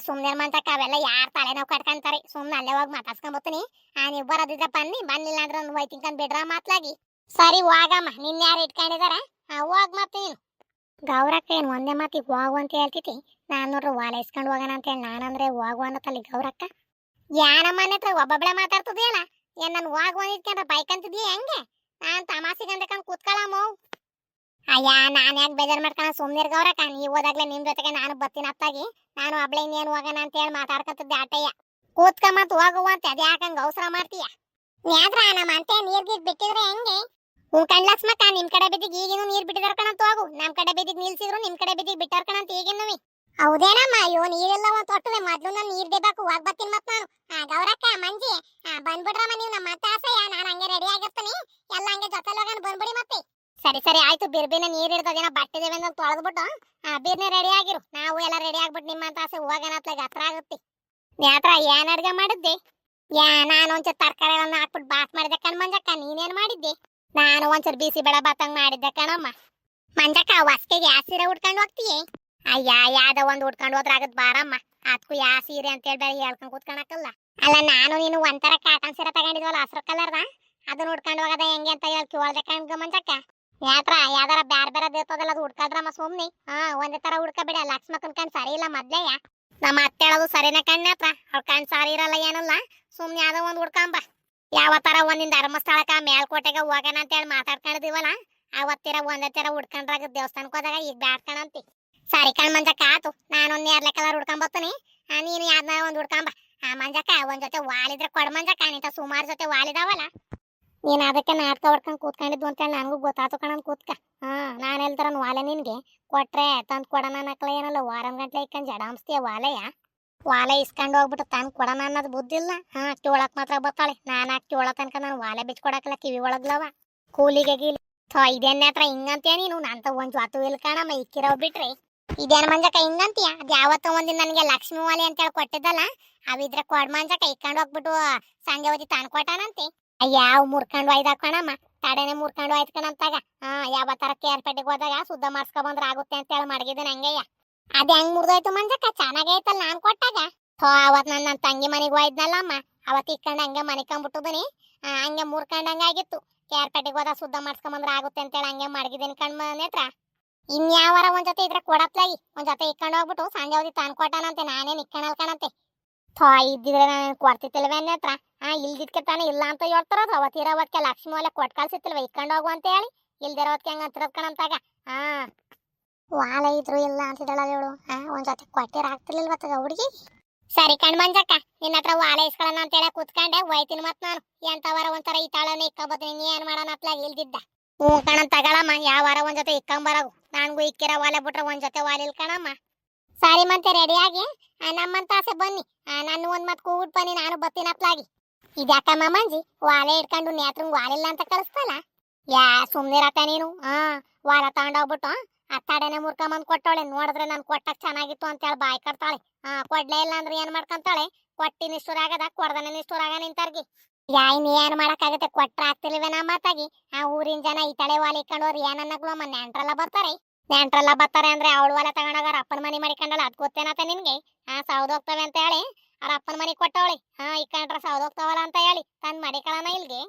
ಸುಮ್ನೆ ಮಂತಕ್ಕ ಅವೆಲ್ಲ ಯಾರ್ ತಲೆ ನಾವು ಕಟ್ಕೊಂತಾರೆ. ಸುಮ್ನೆ ಅಲ್ಲೇ ಹೋಗಿ ಮಾತಾಡ್ಸ್ಕೊಂಡ್ ಬರ್ತೀನಿ. ನೀವ್ ಬರೋದಿದ್ರ ಬಂದಿಲ್ಲ ಅಂದ್ರೆ ಒಂದು ಹೋಯ್ತಿನ್ಕೊಂಡ್ ಬಿಡ್ರ ಮಾತ್ಲಾಗಿ. ಸರಿ ಹೋಗಮ್ಮ, ನಿನ್ ಯಾರು ಇಟ್ಕೊಂಡಿದಾರ ಹೋಗ್ ಮತ್ತೆ ನೀನು. ಗೌರಕ್ಕ ಏನ್ ಒಂದೇ ಮಾತಿ ಹೋಗು ಅಂತ ಹೇಳ್ತಿತಿ. ನಾನ್ ನೋಡ್ರಿ ವಾಲೈಸ್ಕೊಂಡ್ ಹೋಗೋಣ ಅಂತ ಹೇಳಿ ನಾನಂದ್ರೆ ಹೋಗು ಅನ್ನತ್ತಲ್ಲಿ ಗೌರಕ್ಕ. ನಮ್ಮ ಮನೆ ಹತ್ರ ಒಬ್ಬೊಬ್ಳೆ ಮಾತಾಡ್ತದಿಯಲ್ಲ, ಏನ್ ನನ್ ಹೋಗು ಅಂದಿದ್ಕೊಂಡ್ರೆ ಬೈಕಂತಿದ್ಯ ಹೆಂಗೆ? ನಾನ್ ತಮಾಸಿಗೆ ಅಂದ್ಕೊಂಡ್ ಕೂತ್ಕೊಳ್ಳಮ್ಮ. ಅಯ್ಯ ನಾನ್ ಯಾಕೆ ಬೇಜಾರ್ ಮಾಡ್ಕೊಂಡ ಸುಮ್ನಿರ್ ಗೌರಕ್ಕ. ನೀವ್ ಹೋದಾಗ್ಲೇ ನಿಮ್ ಜೊತೆಗೆ ನಾನು ಬರ್ತೀನಿ ಅತ್ತಾಗಿ. ನಾನು ಒಬ್ಳೆ ಇನ್ನೇನು ಹೋಗೋಣ ಅಂತ ಹೇಳಿ ಮಾತಾಡ್ಕತ್ತಿದ್ದೆ ಆಟಯ್ಯ. ಕೂತ್ಕೊಂಬತ್ ಹೋಗುವ ಅಂತ ಅದ್ ಯಾಕಂಗ ಅವಸರ ಮಾಡ್ತೀಯ? ನ್ಯಾದ್ರ ನಮ್ಮ ಅಂತೆ ನೀರ್ಗೀಗ್ ಬಿಟ್ಟಿದ್ರೆ ಹೆಂಗೆ? ಲಕ್ಷ್ಮಕ್ಕ ನಿಮ್ ಕಡೆ ಬಿದ್ದಿಗ್ ಈಗಿನೂ ನೀರ್ ಬಿಟ್ಟಿದಾರ ಕಣಂತ ಹೋಗು. ನಮ್ ಕಡೆ ಬಿದ್ದಿಗ್ ನಿಲ್ಸಿದ್ರು ನಿಮ್ ಕಡೆ ಬಿದ್ದಿಗ್ ಬಿಟ್ಟಾರ ಕಣಂತ ಈಗಿನೂ. ಹೌದೇನಮ್ಮ? ಅಯ್ಯೋ ನೀರೆಲ್ಲ ಒಂದ್ ತೊಟ್ಟವೆ ಮೊದ್ಲು ನಾನು ನೀರ್ ದೇಬೇಕು ಹೋಗ್ ಬರ್ತೀನಿ ಮತ್ ನಾನು. ಗೌರಕ್ಕ ಮಂಜಿ ಬಂದ್ಬಿಡ್ರಮ್ಮ ನೀವು ನಮ್ಮ ಮತ್ತೆ ಆಸೆಯ. ನಾನು ಹಂಗೆ ರೆಡಿ ಆಗಿರ್ತೀನಿ, ಎಲ್ಲ ಹಂಗೆ ಜೊತೆಲಿ ಹೋಗೋಣ ಬಂದ್ಬಿಡಿ ಮತ್ತೆ. ಸರಿ ಆಯ್ತು. ಬಿರ್ಬಿನ ನೀರ್ ಇರ್ತದೇನೋ ಬಟ್ಟೆ ದೇವೆ ಅಂತ ತೊಳೆದ್ಬಿಟ್ಟು ಬೀರ್ನೆ ರೆಡಿ ಆಗಿರು. ನಾವು ಎಲ್ಲ ರೆಡಿ ಆಗ್ಬಿಟ್ಟು ನಿಮ್ಮಂತ ಆಸೆ ಹೋಗೋಣ ಅತ್ಲಾಗ ಹತ್ರ ಆಗುತ್ತೆ. ನ್ಯಾತ್ರ ಏನ್ ಅಡ್ಗೆ ಮಾಡಿದ್ದೆ? ನಾನು ಒಂಚೂರು ತರಕಾರಿಗಳನ್ನ ಹಾಕ್ಬಿಟ್ಟು ಬಾತ್ ಮಾಡಿದ್ದೆ ಕಣ್ ಮಂಜಕ್ಕ. ನೀನೇನ್ ಮಾಡಿದ್ದೆ? ನಾನು ಒಂಚೂರು ಬಿಸಿ ಬೇಡ ಬಾತಂಗ್ ಮಾಡಿದ್ದೆ ಕಣಮ್ಮ. ಮಂಜಕ್ಕ ಹೊಸ್ಕೆಗೆ ಯಾ ಸೀರೆ ಉಟ್ಕೊಂಡು ಹೋಗ್ತೀಯೇ? ಅಯ್ಯ ಯಾವ್ದೋ ಒಂದ್ ಉಟ್ಕೊಂಡು ಹೋದ್ರಾಗದ್ ಬಾರಮ್ಮ. ಅದಕ್ಕೂ ಯಾ ಸೀರೆ ಅಂತ ಹೇಳ್ಬೇಡಿ ಹೇಳ್ಕೊಂಡ್ ಕೂತ್ಕೊಳಕಲ್ಲ. ಅಲ್ಲ ನಾನು ನೀನು ಒಂಥರ ಕಾಟನ್ ಸೀರೆ ತಗೊಂಡಿದ್ವಲ್ಲ ಹಸಿರು ಕಲರ್ದ ಅದನ್ನ ಉಟ್ಕೊಂಡು ಹೋಗದ ಹೆಂಗೆ ಅಂತ ಹೇಳಿ ಕೇಳ್ದೆ ಕಣ್ಗ ಮಂಜಕ್ಕ. ಯಾತ್ರ ಯಾವ್ದಾರ ಬ್ಯಾರೆ ಬೇರೆ ಇರ್ತದಲ್ಲ ಅದು ಉಟ್ಕೊಳ್ರಮ್ಮ ಸುಮ್ನಿ. ಒಂದೇ ತರ ಉಡ್ಕಬೇಡಿ. ಲಕ್ಷ್ಮಕ್ಕನ್ ಕಣ್ ಸರಿ ಇಲ್ಲ ಮೊದ್ಲೆಯ. ನಮ್ಮ ಅತ್ತೆ ಹೇಳೋದು ಸರಿನೇ ಕಣ್ಣತ್ರ. ಅವ್ರ ಕಣ್ ಸಾರಿ ಇರಲ್ಲ ಏನಲ್ಲ. ಸುಮ್ನೆ ಯಾವ್ದೋ ಒಂದ್ ಉಡ್ಕೊಂಬ. ಯಾವ ತರ ಒಂದಿನ ಧರ್ಮಸ್ಥಳಕ್ಕ ಮೇಲ್ಕೋಟೆಗೆ ಹೋಗೋಣ ಅಂತ ಹೇಳಿ ಮಾತಾಡ್ಕೊಂಡಿದೀವಲ್ಲ ಅವತ್ತಿರ ಒಂದೇ ತರ ಉಡ್ಕೊಂಡ್ರಾಗ ದೇವಸ್ಥಾನಕ್ಕೆ ಹೋದಾಗ ಈಗ ಬ್ಯಾಡ್ಕಣಂತಿ. ಸರಿ ಕಣ್ ಮಂಜಕ್ಕ ಆತು. ನಾನೊಂದ್ ನೇರ್ಲೆ ಕಲರ್ ಉಡ್ಕೊಂಬರ್ತೀನಿ. ನೀನು ಯಾವ್ದನ್ನ ಒಂದ್ ಉಡ್ಕೊಂಬ. ಮಂಜಕ್ಕ ಒಂದ್ ಜೊತೆ ವಾಲಿದ್ರೆ ಕೊಡ ಮಂಜಕ್ಕ. ನೀತ ಸುಮಾರು ಜೊತೆ ವಾಲಿದಾವಲ್ಲ. ನೀನ್ ಅದಕ್ಕೆ ನಾಟಕ ಹೊಡ್ಕೊಂಡ್ ಕೂತ್ಕೊಂಡಿದ್ದು ಅಂತ ನನಗೂ ಗೊತ್ತಾತು ಕಣನ್ ಕೂತ್ಕ. ನಾನ್ ಹೇಳ್ತಾರ ವಾಲೆ ನಿನ್ಗೆ ಕೊಟ್ರೆ ತಂದ್ ಕೊಡೋಣ ನಕ್ಲ ಏನಲ್ಲ ವಾರಂ ಗಂಟ್ಲೆ ಇಕ್ಕಂಡ್ ಜಡಾಂಸ್ತೀಯ ವಾಲೆಯ. ವಾಲೆ ಇಸ್ಕೊಂಡು ಹೋಗ್ಬಿಟ್ಟು ತಂದ್ ಕೊಡೋಣ ಅನ್ನೋದು ಬುದ್ಧಿಲ್ಲ. ಕೇಳಕ್ ಮಾತ್ರ ಬರ್ತಾಳೆ. ನಾನ್ ಹಾಕಿ ಕೇಳೋ ತನಕ ನಾನು ವಾಲೆ ಬಿಚ್ಕೊಡಕಲ್ಲ ಕಿವಿ ಒಳಗ್ಲವ ಕೂಲಿಗೆ ಗೀಲಿ. ಇದೇನ್ ಹತ್ರ ಹಿಂಗಂತೀಯ ನೀನು? ನಂತ ಒಂದ್ ಜೊತೆ ಇಲ್ಲ ಕಣಮ್ಮ ಇಕ್ಕಿರೋ ಬಿಟ್ರಿ. ಇದೇನ್ ಮಂಜಕ್ಕ ಹಿಂಗಂತೀಯ? ಅದ್ ಯಾವತ್ತೋ ಒಂದಿನ ನನಗೆ ಲಕ್ಷ್ಮಿ ವಾಲೆ ಅಂತೇಳಿ ಕೊಟ್ಟಿದ್ದಲ್ಲ ಅವಿದ್ರೆ ಕೊಡ್ ಮಂಜಕ್ಕ ಇಕ್ಕೊಂಡು ಹೋಗ್ಬಿಟ್ಟು ಸಂಜೆ ಹೊತ್ತಿ ತಂದ್ ಕೊಟ್ಟಾನಂತೆ. ಯಾವ ಮುರ್ಕೊಂಡು ಒಯ್ದ ಕಣಮ್ಮ. ತಡೆನೆ ಮುರ್ಕೊಂಡು ಆಯ್ತು ಕಣಂತಾಗ. ಯಾವ ತರ ಕೇರ್ಪೇಟೆಗೆ ಹೋದಾಗ ಶುದ್ಧ ಮಾಡ್ಸ್ಕೊ ಬಂದ್ರ ಆಗುತ್ತೆ ಅಂತ ಹೇಳಿ ಮಡಗಿದ್ದೇನೆ ಹಂಗೆಯ. ಅದ್ ಹೆಂಗ್ ಮುರ್ದೋಯ್ತು ಮಂಜಕ್ಕ? ಚೆನ್ನಾಗೈತಲ್ಲ ನಾನ್ ಕೊಟ್ಟಾಗ. ಅವತ್ ನನ್ನ ತಂಗಿ ಮನೆಗೆ ಹೋಯ್ದ್ನಲ್ಲಮ್ಮ ಅವತ್ ಇಕ್ಕೊಂಡು ಹಂಗೆ ಮನಿಕೊಂಡ್ಬಿಟ್ಟುದನಿ. ಹಂಗೆ ಮುರ್ಕೊಂಡಂಗ ಆಗಿತ್ತು. ಕೇರ್ಪೇಟೆಗೆ ಹೋದಾಗ ಶುದ್ಧ ಮಾಡ್ಸ್ಕೊ ಬಂದ್ರ ಆಗುತ್ತೆ ಅಂತ ಹೇಳಿ ಹಂಗೆ ಮಡಗಿದ್ದೇನೆ ಕಣ್ ನೇತ್ರ. ಇನ್ಯಾವಾರ ಒಂದ್ ಜೊತೆ ಇದ್ರೆ ಕೊಡತ್ಲಾಗಿ ಒಂದ್ ಜೊತೆ ಇಕ್ಕೊಂಡು ಹೋಗ್ಬಿಟ್ಟು ಸಂಜೆ ಹೊತ್ತಿ ತಂದ್ ಕೊಟ್ಟಾನಂತೆ. ನಾನೇನ್ ಇಕ್ಕಣಲ್ ಕಣಂತೆ. ಇದ್ದಿದ್ರೆ ನಾನು ಕೊಡ್ತಿತ್ತಿಲ್ವೇನ್ ಹತ್ರ. ಇಲ್ದಿದ್ಕೆ ತಾನೇ ಇಲ್ಲ ಅಂತ ಹೇಳ್ತಾರದು. ಅವತ್ತಿರೋವತ್ಕೆ ಲಕ್ಷ್ಮಿ ಒಲೆ ಕೊಟ್ ಕಳ್ಸಿತ್ತಿಲ್ವ ಇಕ್ಕೊಂಡು ಹೋಗು ಅಂತ ಹೇಳಿ. ಇಲ್ದಿರೋವತ್ಕೆ ಹಂಗ ಅಂತಿರೋದ್ ಕಣಂತಾಗ. ವಾಲ ಇದ್ರು ಇಲ್ಲ ಅಂತಿದ್ದಳ ಹೇಳು. ಒಂದ್ ಜೊತೆ ಕೊಟ್ಟಿರ ಆಗ್ತಿರ್ಲಿಲ್ವತ್ತಾಗ ಹುಡುಗಿ. ಸರಿ ಕಣ್ ಮಂಜಕ್ಕ ನಿನ್ನ ಹತ್ರ ವಾಲೆ ಇಸ್ಕೊಳ್ಳೋಣ ಅಂತ ಹೇಳಿ ಕೂತ್ಕೊಂಡೆ ಹೋಯ್ತೀನಿ ಮತ್ ನಾನು. ಎಂತವಾರ ಒಂಥರ ಈ ತಾಳನೆ ಇಕ್ಕೊಬತ್ತೀನಿ. ನೀ ಏನ್ ಮಾಡೋಣ ಅತ್ಲಾಗ ಇಲ್ದಿದ್ದ. ಕಣನ್ ತಗೊಳಮ್ಮ. ಯಾವ ವಾರ ಒಂದ್ ಜೊತೆ ಇಕ್ಕೊಂಬರೋಗು. ನನ್ಗೂ ಇಕ್ಕಿರೋ ವಾಲೆ ಬಿಟ್ರೆ ಒಂದ್ ಜೊತೆ ವಾಲೆ ಇಲ್ ಕಣಮ್ಮ. ಸಾರಿ ಮತ್ತೆ ರೆಡಿಯಾಗಿ ನಮ್ಮಂತ ಆಸೆ ಬನ್ನಿ. ನಾನು ಒಂದ್ ಮತ್ ಕೂಗ್ಬಿಟ್ ಬನ್ನಿ. ನಾನು ಬತ್ತೀನಿ ಅತ್ಲಾಗಿ. ಇದ್ಯಾಕಮ್ಮ ಮಂಜಿ ವಾಲೆ ಇಟ್ಕೊಂಡು ನೇತ್ರಂಗ್ ವಾಲಿಲ್ಲ ಅಂತ ಕಳಿಸ್ತಲ್ಲ. ಸುಮ್ನಿರತ್ತೆ ನೀನು. ವಾರ ತಗೊಂಡೋಗ್ಬಿಟ್ಟು ಅತ್ತಾಡನೆ ಮುರ್ಕೊಂಬಂದ್ ಕೊಟ್ಟವಳೆ. ನೋಡಿದ್ರೆ ನನ್ ಕೊಟ್ಟಕ್ ಚೆನ್ನಾಗಿತ್ತು ಅಂತ ಹೇಳಿ ಬಾಯ್ ಕಟ್ತಾಳೆ. ಕೊಡ್ಲೇ ಇಲ್ಲ ಅಂದ್ರೆ ಏನ್ ಮಾಡ್ಕೊಂತಾಳೆ? ಕೊಟ್ಟಿ ನಿಷ್ಠೂರ ಆಗದ ಕೊಡ್ದನೆ ನಿಷ್ಠೂರ ಆಗ ನಿಂತರ್ಗಿ. ನೀ ಏನ್ ಮಾಡಕ್ಕಾಗತ್ತೆ? ಕೊಟ್ರ ಆಗ್ತಿಲ್ವೇ ನಮ್ಮ ಮಾತಾಗಿ. ಊರಿನ ಜನ ಈ ತಳೆ ವಾಲೆ ಇಕ್ಕೊಂಡವ್ರು ಏನನ್ನಗ್ಲೋ ನೆಂಟ್ರೆಲ್ಲ ಬರ್ತಾರೆ. ನೆಂಟ್ರೆಲ್ಲ ಬರ್ತಾರೆ ಅಂದ್ರೆ ಅವಳ ವಾಲೆ ತಗೊಂಡೋಗಾರ ಅಪ್ಪನ ಮನೆ ಮಾಡಿಕೊಂಡಲ್ಲ ಅದ್ ಗೊತ್ತೇನತ್ತ ನಿನ್ಗೆ? ಸೌದೋಗ್ತವೆ ಅಂತ ಹೇಳಿ ಅವ್ರ ಅಪ್ಪನ ಮನೆ ಕೊಟ್ಟವಳಿ. ಇಕ್ಕಂಡ್ರ ಸೌದೋಗ್ತಾವಲ್ಲ ಅಂತ ಹೇಳಿ ತಂದ್ ಮಡಿಕಳನ ಇಲ್ಗೆ.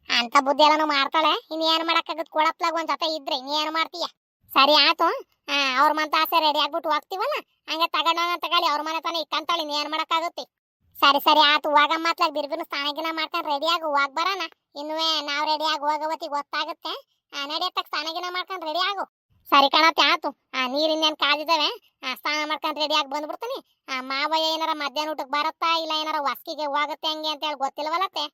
ಅಂತ ಬುದ್ಧಿ ಎಲ್ಲಾನು ಮಾಡ್ತಾಳೆ. ಇನ್ ಏನ್ ಮಾಡಕ್ಕಾಗತ್? ಕೊಡಪ್ಲಾಗ ಒಂದ್ ಜೊತೆ ಇದ್ರೆ ನೀ ಏನ್ ಮಾಡ್ತೀಯ? ಸರಿ ಆತು. ಅವ್ರ ಮಂತ ಆಸೆ ರೆಡಿ ಆಗ್ಬಿಟ್ಟು ಹೋಗ್ತಿವಲ್ಲ ಹಂಗೆ ತಗೊಂಡೋಗ ತಗೊಳ್ಳಿ. ಅವ್ರ ಮನೆ ತಾನೆ ಇಕ್ಕಂತಾಳಿ. ನೀ ಏನ್ ಮಾಡಕ್ಕಾಗುತ್ತೆ? ಸರಿ ಸರಿ ಆತು. ಹೋಗ ಮಾತ್ಲಾಗ ಬಿರ್ಬಿನ ಸ್ನಾನಗಿನ ಮಾಡ್ಕೊಂಡ್ ರೆಡಿ ಆಗಿ ಹೋಗ್ ಬರೋಣ. ಇನ್ನುವೆ ನಾವ್ ರೆಡಿ ಆಗಿ ಹೋಗೋವತ್ತಿಗೆ ಗೊತ್ತಾಗುತ್ತೆ. ನಡಿಯತ್ತಕ್ ಸ್ನಾನಗಿನ ಮಾಡ್ಕೊಂಡ್ ರೆಡಿ ಆಗು. ಸರಿ ಕಣತ್ತೆ ಆತು. ನೀರ್ ಇನ್ನೇನ್ ಕಾದಿದ್ದಾವೆ. ಸ್ನಾನ ಮಾಡ್ಕೊಂಡ್ ರೆಡಿ ಆಗಿ ಬಂದ್ಬಿಡ್ತೀನಿ. ಮಾವಯ್ಯ ಏನಾರ ಮಧ್ಯಾಹ್ನ ಊಟಕ್ಕೆ ಬರತ್ತಾ ಇಲ್ಲ ಏನಾರ ವಸ್ಕಿಗೆ ಹೋಗುತ್ತೆ ಹಂಗೆ ಅಂತ ಹೇಳಿ ಗೊತ್ತಿಲ್ವಲ್ಲತ್ತೆ.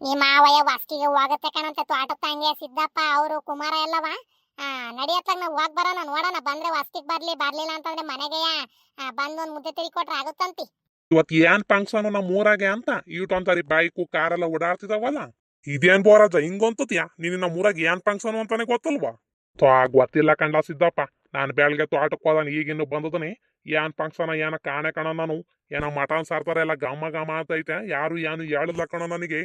ಈ ಮಾವಯ್ಯ ವಸ್ಕಿಗೆ ಹೋಗುತ್ತೆ ಕಣಂತೆ. ತೋಟದ ಹಂಗೆ ಸಿದ್ದಪ್ಪ ಅವರು ಕುಮಾರ ಎಲ್ಲವ ನಡಿಯತ್ತಾಗ ನಾವು ಹೋಗ್ ಬರೋಣ. ನೋಡೋಣ ಬಂದ್ರೆ ವಸ್ಕಿಗೆ ಬರ್ಲಿಲ್ಲ ಅಂತಂದ್ರೆ ಮನೆಗೆ ಬಂದೊಂದ್ ಮುದ್ದೆ ತಿಳ್ಕೊಟ್ರೆ ಆಗುತ್ತಂತಿ. ಇವತ್ತು ಏನ್ ಫಂಕ್ಷನ್ ನಮ್ಮ ಊರಾಗೆ ಅಂತ ಇಟೊಂತಾರಿ ಬೈಕು ಕಾರೆಲ್ಲ ಓಡಾಡ್ತಿದಾವಲ್ಲ. ಇದೇನ್ ಬೋರಾಜ ಹಿಂಗೊಂತತ್ಯಾ? ನೀನು ನಮ್ಮ ಊರಾಗ ಏನ್ ಫಂಕ್ಷನ್ ಅಂತಾನೆ ಗೊತ್ತಲ್ವಾ? ಗೊತ್ತಿಲ್ಲ ಕಂಡ ಸಿದ್ದಪ್ಪ. ನಾನು ಬೆಳಗ್ಗೆ ತೋಟಕ್ಕೆ ಹೋದಾನ ಈಗಿನ್ನು ಬಂದದನಿ. ಏನ್ ಫಂಕ್ಷನ್ ಏನ ಕಾಣೆ ಕಣ. ನಾನು ಏನೋ ಮಟನ್ ಸಾರ್ತಾರೆ ಎಲ್ಲ ಗಮ್ಮ ಗಮ್ಮ ಅಂತೈತೆ. ಯಾರು ಏನು ಹೇಳಿಲ್ಲ ಕಣ ನನಗೆ.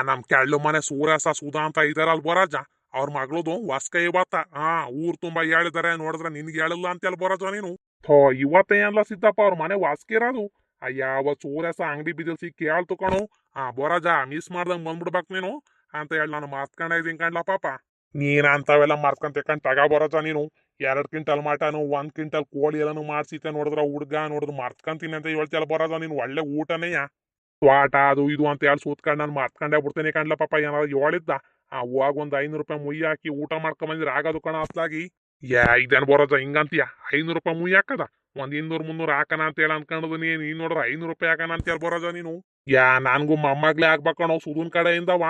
ನಮ್ ಕೆಳ್ಳು ಮನೆ ಸೂರ್ಯಸ ಸುಧಾ ಅಂತ ಇದಾರಲ್ ಬೋರಾಜ ಅವ್ರ ಮಗಳದು ಹೊಸ್ಕ ಇವತ್ತ. ಊರ್ ತುಂಬಾ ಹೇಳಿದಾರೆ. ನೋಡಿದ್ರೆ ನಿನ್ಗೆ ಹೇಳಿಲ್ಲ ಅಂತೇಳಿ ಬೋರಾಜ ನೀನು. ಇವತ್ತೇ ಏನ್ಲ ಸಿದ್ದಪ್ಪ ಅವ್ರ ಮನೆ ವಾಸ್ಕಿರೋದು. ಅವತ್ ಸೂರ್ಯಸ ಅಂಗಡಿ ಬಿದಿಲ್ಸಿ ಕೇಳ್ತು ಕಣು. ಬೋರಾಜ ಮಿಸ್ ಮಾಡ್ದಂಗ್ ಬಂದ್ಬಿಡ್ಬೇಕ್ ನೀನು ಅಂತ ಹೇಳಿ ನಾನು ಮಾರ್ತ್ಕೊಂಡ ಇದೀನಿ ಕಣ್ಲ ಪಾಪ. ನೀನ್ ಅಂತವೆಲ್ಲ ಮಾರ್ಕೊಂಡ್ ತಕೊಂಡ್ ತಗ ಬೋರಾಜ ನೀನು. 2 ಕ್ವಿಂಟಲ್ ಮಟನು 1 ಕ್ವಿಂಟಲ್ ಕೋಳಿ ಎಲ್ಲಾನು ಮಾಡ್ಸಿತೆ. ನೋಡಿದ್ರ ಹುಡ್ಗ ನೋಡಿದ್ರು ಮಾರ್ತ್ಕೊಂತೀನಿ ಅಂತ ಹೇಳ್ತಿಯಲ್ಲ ಬೋರಾಜ ನೀನು. ಒಳ್ಳೆ ಊಟನೇಯ ತ್ವಾಟ ಅದು ಇದು ಅಂತ ಹೇಳಿ ಸೂತ್ಕೊಂಡ್ ನಾನು ಮಾರ್ತ್ಕೊಂಡೇ ಬಿಡ್ತೇನೆ ಕಣ್ಲ ಪಾಪ. ಏನಾದ್ರು ಹೇಳಿದ್ದ ಹೋಗ್ ಒಂದ್ 500 ರೂಪಾಯಿ ಮುಯ್ಯಿ ಹಾಕಿ ಊಟ ಮಾಡ್ಕೊಂಡ್ ಬಂದಿದ್ರೆ ಆಗೋದು ಕಣ ಅತ್ಲಾಗಿ. ಇದೇನ್ ಬೋರಾಜ ಹಿಂಗಂತೀಯ? 500 ರೂಪಾಯಿ ಮುಯ್ಯಿ ಹಾಕದ ಒಂದ್ 200-300 ಹಾಕಣ ಅಂತ ಹೇಳಿ ಅನ್ಕೊಂಡದು. ನೀನ್ ನೋಡ್ರ 500 ರೂಪಾಯಿ ಹಾಕಣ ಅಂತ ಹೇಳಿ ಬೋರಾಜ ನೀನು. ನನ್ಗೂ ಮೊಮ್ಮಗ್ಲೇ ಆಗ್ಬೇಕಣೋ ಸುಧೂನ್ ಕಡೆಯಿಂದವ.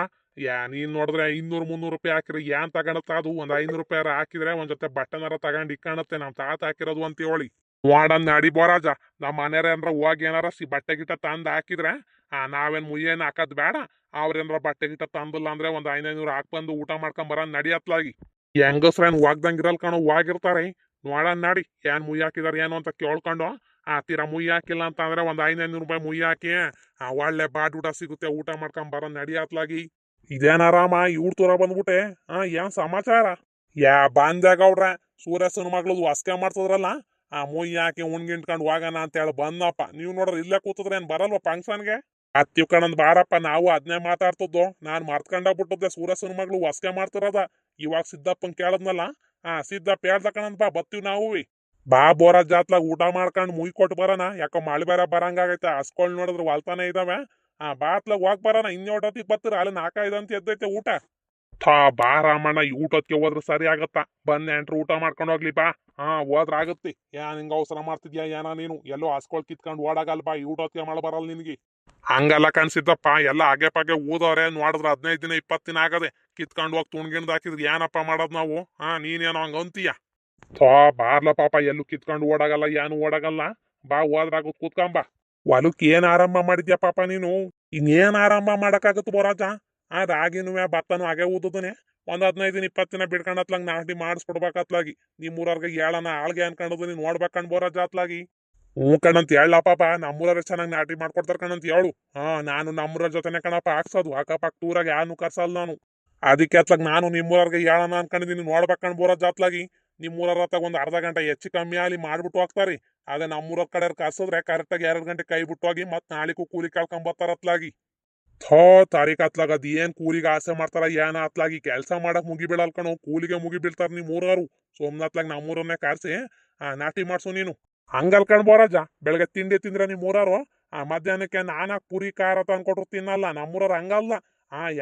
ನೀನ್ ನೋಡಿದ್ರೆ 200-300 ರೂಪಾಯಿ ಹಾಕಿದ್ರೆ ಏನ್ ತಗೊಂಡತ್ತ ಅದು? ಒಂದ್ 500 ರೂಪಾಯಿ ಹಾಕಿದ್ರೆ ಒಂದ್ ಜೊತೆ ಬಟ್ಟೆನಾರ ತಗೊಂಡ್ ಇಕ್ಕಣತ್ತೆ. ನಮ್ ತಾತ ಹಾಕಿರೋದು ಅಂತ ಹೇಳಿ ನೋಡನ್ ನಡಿ ಬೋರಾಜ. ನಮ್ಮ ಮನೆಯವ್ರ ಏನಾರ ಹೋಗಿ ಏನಾರ ಬಟ್ಟೆ ಗಿಟ್ಟ ತಂದ್ ಹಾಕಿದ್ರೆ ನಾವೇನ್ ಮುಯ್ಯೇನ್ ಹಾಕದ್ ಬೇಡ. ಅವ್ರೇನಾರ ಬಟ್ಟೆ ಗಿಟ್ಟ ತಂದಿಲ್ಲ ಅಂದ್ರೆ ಒಂದ್ 500 ಹಾಕ್ ಬಂದು ಊಟ ಮಾಡ್ಕೊಂಡ್ ಬರೋನ್ ನಡಿಯತ್ಲಾಗಿ. ಹೆಂಗಸ್ರೇನ್ ಹೋಗ್ದಂಗಿರಲ್ ಕಣೋ, ಹೋಗಿರ್ತಾರೆ. ನೋಡನ್ ನಡಿ ಏನ್ ಮುಯ್ಯಿ ಹಾಕಿದಾರ ಏನು ಅಂತ ಕೇಳ್ಕೊಂಡು. ತೀರಾ ಮುಯ್ಯಿ ಹಾಕಿಲ್ಲ ಅಂತ ಅಂದ್ರೆ ಒಂದ್ 500 ರೂಪಾಯಿ ಮುಯ್ಯಿ ಹಾಕಿ ಒಳ್ಳೆ ಬಾಡ್ ಊಟ ಸಿಗುತ್ತೆ. ಊಟ ಮಾಡ್ಕೊಂಡ್ ಬರೋನ್ ನಡಿಯತ್ಲಾಗಿ. ಇದೇನಾರಾಮ ಇವ್ರ ತೂರ ಬಂದ್ಬಿಟ್ಟೆ. ಏನ್ ಸಮಾಚಾರ? ಬಂದೇಗೌಡ್ರ ಸೂರ್ಯಸನ ಮಗಳು ಹೊಸ್ಕೆ ಮಾಡ್ತದ್ರಲ್ಲ ಮುಯ್ಯಿ ಹಾಕಿ ಉಣ್ಗಿಂಟ್ಕೊಂಡು ಹೋಗೋಣ ಅಂತ ಹೇಳಿ ಬಂದಪ್ಪ. ನೀವ್ ನೋಡ್ರಿ ಇಲ್ಲೇ ಕೂತದ್ರೆ ಏನ್ ಬರಲ್ವಾ ಫಂಕ್ಷನ್ಗೆ? ಹತ್ತಿವ್ ಕಣಂದ್ ಬಾರಪ್ಪ ನಾವು ಅದನ್ನೇ ಮಾತಾಡ್ತಿದ್ದೋ ನಾನ್ ಮರ್ತ್ಕೊಂಡಾಗ್ಬಿಟ್ಟದ್ದೆ ಸೂರಸನ ಮಗಳು ಹೊಸ್ಕೆ ಮಾಡ್ತಿರೋದ ಇವಾಗ ಸಿದ್ದಪ್ಪನ್ ಕೇಳದ್ನಲ್ಲ ಸಿದ್ದಪ್ಪ ಹೇಳ್ದ ಕಣಂದ್ ಬಾ ಬತ್ತೀವ್ ನಾವು ಬಾ ಬೋರ ಜಾತ್ಲಾಗ ಊಟ ಮಾಡ್ಕೊಂಡ್ ಮುಯ್ ಕೊಟ್ಟು ಬರೋಣ ಯಾಕೋ ಮಳೆ ಬೇರೆ ಬರಂಗಾಗೈತೆ ಹಸ್ಕೊಳ್ ನೋಡಿದ್ರೆ ಹೊಲ್ತಾನೆ ಇದಾವೆ ಬಾತ್ಲಾಗ ಹೋಗ್ ಬರೋಣ ಇನ್ನೊಟ್ಟೊತ್ತಿಗೆ ಬತ್ತೀರ ಅಲ್ಲಿ 4-5 ಅಂತ ಎದ್ದೈತೆ ಊಟ ಬಾ ರಾಮಣ್ಣ ಈ ಊಟಕ್ಕೆ ಹೋದ್ರೆ ಸರಿ ಆಗತ್ತ ಬಂದ್ ಎಂಟ್ರು ಊಟ ಮಾಡ್ಕೊಂಡು ಹೋಗ್ಲಿ ಬಾ ಹೋದ್ರ ಆಗತ್ತಿ ಏನ್ ಹಿಂಗ ಅವಸರ ಮಾಡ್ತಿದ್ಯಾ ಏನ ನೀನು ಎಲ್ಲೋ ಹಸ್ಕೊಳ್ ಕಿತ್ಕೊಂಡ್ ಓಡಾಗಲ್ ಬಾ ಈ ಊಟಕ್ಕೆ ಮಳೆ ಬರಲ್ಲ ನಿನ್ಗೆ ಹಂಗಲ್ಲ ಕನ್ಸಿದ್ದಪ್ಪ ಎಲ್ಲ ಹಾಗೆ ಪಾಗೆ ಊದವ್ರೆ ನೋಡಿದ್ರ 15 ದಿನ 20 ದಿನ ಆಗದೆ ಕಿತ್ಕೊಂಡ್ ಹೋಗಿ ತುಣ್ಗಿಂಡ್ ಹಾಕಿದ್ರಿ ಏನಪ್ಪ ಮಾಡೋದ್ ನಾವು ನೀನೇನೋ ಹಂಗ ಅಂತೀಯ ಬಾರ್ಲ ಪಾಪ ಎಲ್ಲೂ ಕಿತ್ಕೊಂಡು ಓಡಾಗಲ್ಲ ಏನು ಓಡಾಗಲ್ಲ ಬಾ ಹೋದ್ರಾಗ ಕೂತ್ಕೊಂಬ ಹೊಲಕ್ ಏನ್ ಆರಂಭ ಮಾಡಿದ್ಯಾ ಪಾಪ ನೀನು ಇನ್ನೇನ್ ಆರಂಭ ಮಾಡಕ್ಕಾಗತ್ತ ಬೋರಾಜ ರಾಗಿನೂ ಭತ್ತನೂ ಹಾಗೆ ಊದದನೆ ಒಂದ್ 15 ದಿನ 20 ದಿನ ಬಿಡ್ಕೊಂಡತ್ಲಾಗ ನಾಟಿ ಮಾಡಿಸ್ಕೊಡ್ಬೇಕತ್ಲಾಗಿ ನಿಮ್ಮೂರವ್ರಿಗೆ ಹೇಳಣ ಆಳ್ಗೆ ಅನ್ಕೊಂಡದು ನೀನ್ ನೋಡ್ಬೇಕಂಡ್ ಬೋರಾಜ ಅತ್ಲಾಗಿ ಕಣಂತ ಹೇಳ ಪಾಪ ನಮ್ಮೂರ ಚೆನ್ನಾಗಿ ನಾಟಿ ಮಾಡ್ಕೊಡ್ತಾರ ಕಣಂತ ಹೇಳು ನಾನು ನಮ್ಮೂರ ಜೊತೆನೆ ಕಣಪ್ಪ ಹಾಕ್ಸೋದು ಅಕ್ಕಪಕ್ಕ ಟೂರಾಗ ಯಾನು ಕರ್ಸಲ್ಲ ನಾನು ಅದಕ್ಕೆ ಅತ್ಲಾಗ ನಾನು ನಿಮ್ಮೂರವ್ರಿಗೆ ಹೇಳಣ ಅನ್ಕೊಂಡಿದೀನಿ ನೋಡ್ಬೇಕಂಡ್ ಬೋರ ಜಾತ್ಲಾಗಿ ನಿಮ್ಮೂರ ಒಂದ್ ಅರ್ಧ ಗಂಟೆ ಹೆಚ್ಚು ಕಮ್ಮಿ ಅಲ್ಲಿ ಮಾಡ್ಬಿಟ್ಟು ಹೋಗ್ತಾರಿ ಅದೇ ನಮ್ಮೂರ ಕಡೆ ಕರ್ಸಿದ್ರೆ ಕರೆಕ್ಟಾಗಿ 2 ಗಂಟೆ ಕೈ ಬಿಟ್ಟು ಹೋಗಿ ಮತ್ ನಾಳಿಗೂ ಕೂಲಿ ಕಳ್ಕೊಂಡ್ ಬರ್ತಾರತ್ಲಾಗಿ ತಾರೀಕ್ ಅತ್ಲಾಗ ಅದ್ ಏನ್ ಕೂಲಿಗೆ ಆಸೆ ಮಾಡ್ತಾರ ಏನ ಅತ್ಲಾಗಿ ಕೆಲ್ಸ ಮಾಡಕ್ ಮುಗಿ ಬೀಳಲ್ ಕಣೋ ಕೂಲಿಗೆ ಮುಗಿ ಬೀಳ್ತಾರ ನಿಮ್ ಊರವ್ರು ಸೋಮನಾಥ್ಲಾಗ ನಮ್ಮೂರನ್ನೇ ಕಾರ್ಸಿ ನಾಟಿ ಮಾಡ್ಸು ನೀನು ಹಂಗಲ್ ಕಣ್ ಬೋರಾಜ ಬೆಳಗ್ಗೆ ತಿಂಡಿ ತಿಂದ್ರೆ ನಿಮ್ ಊರವ್ರು ಮಧ್ಯಾಹ್ನಕ್ಕೆ ನಾನಾಕ್ ಪುರಿ ಖಾರ ತಂದ್ಕೊಟ್ರು ತಿನ್ನಲ್ಲ ನಮ್ಮೂರವ್ರು ಹಂಗಲ್ಲ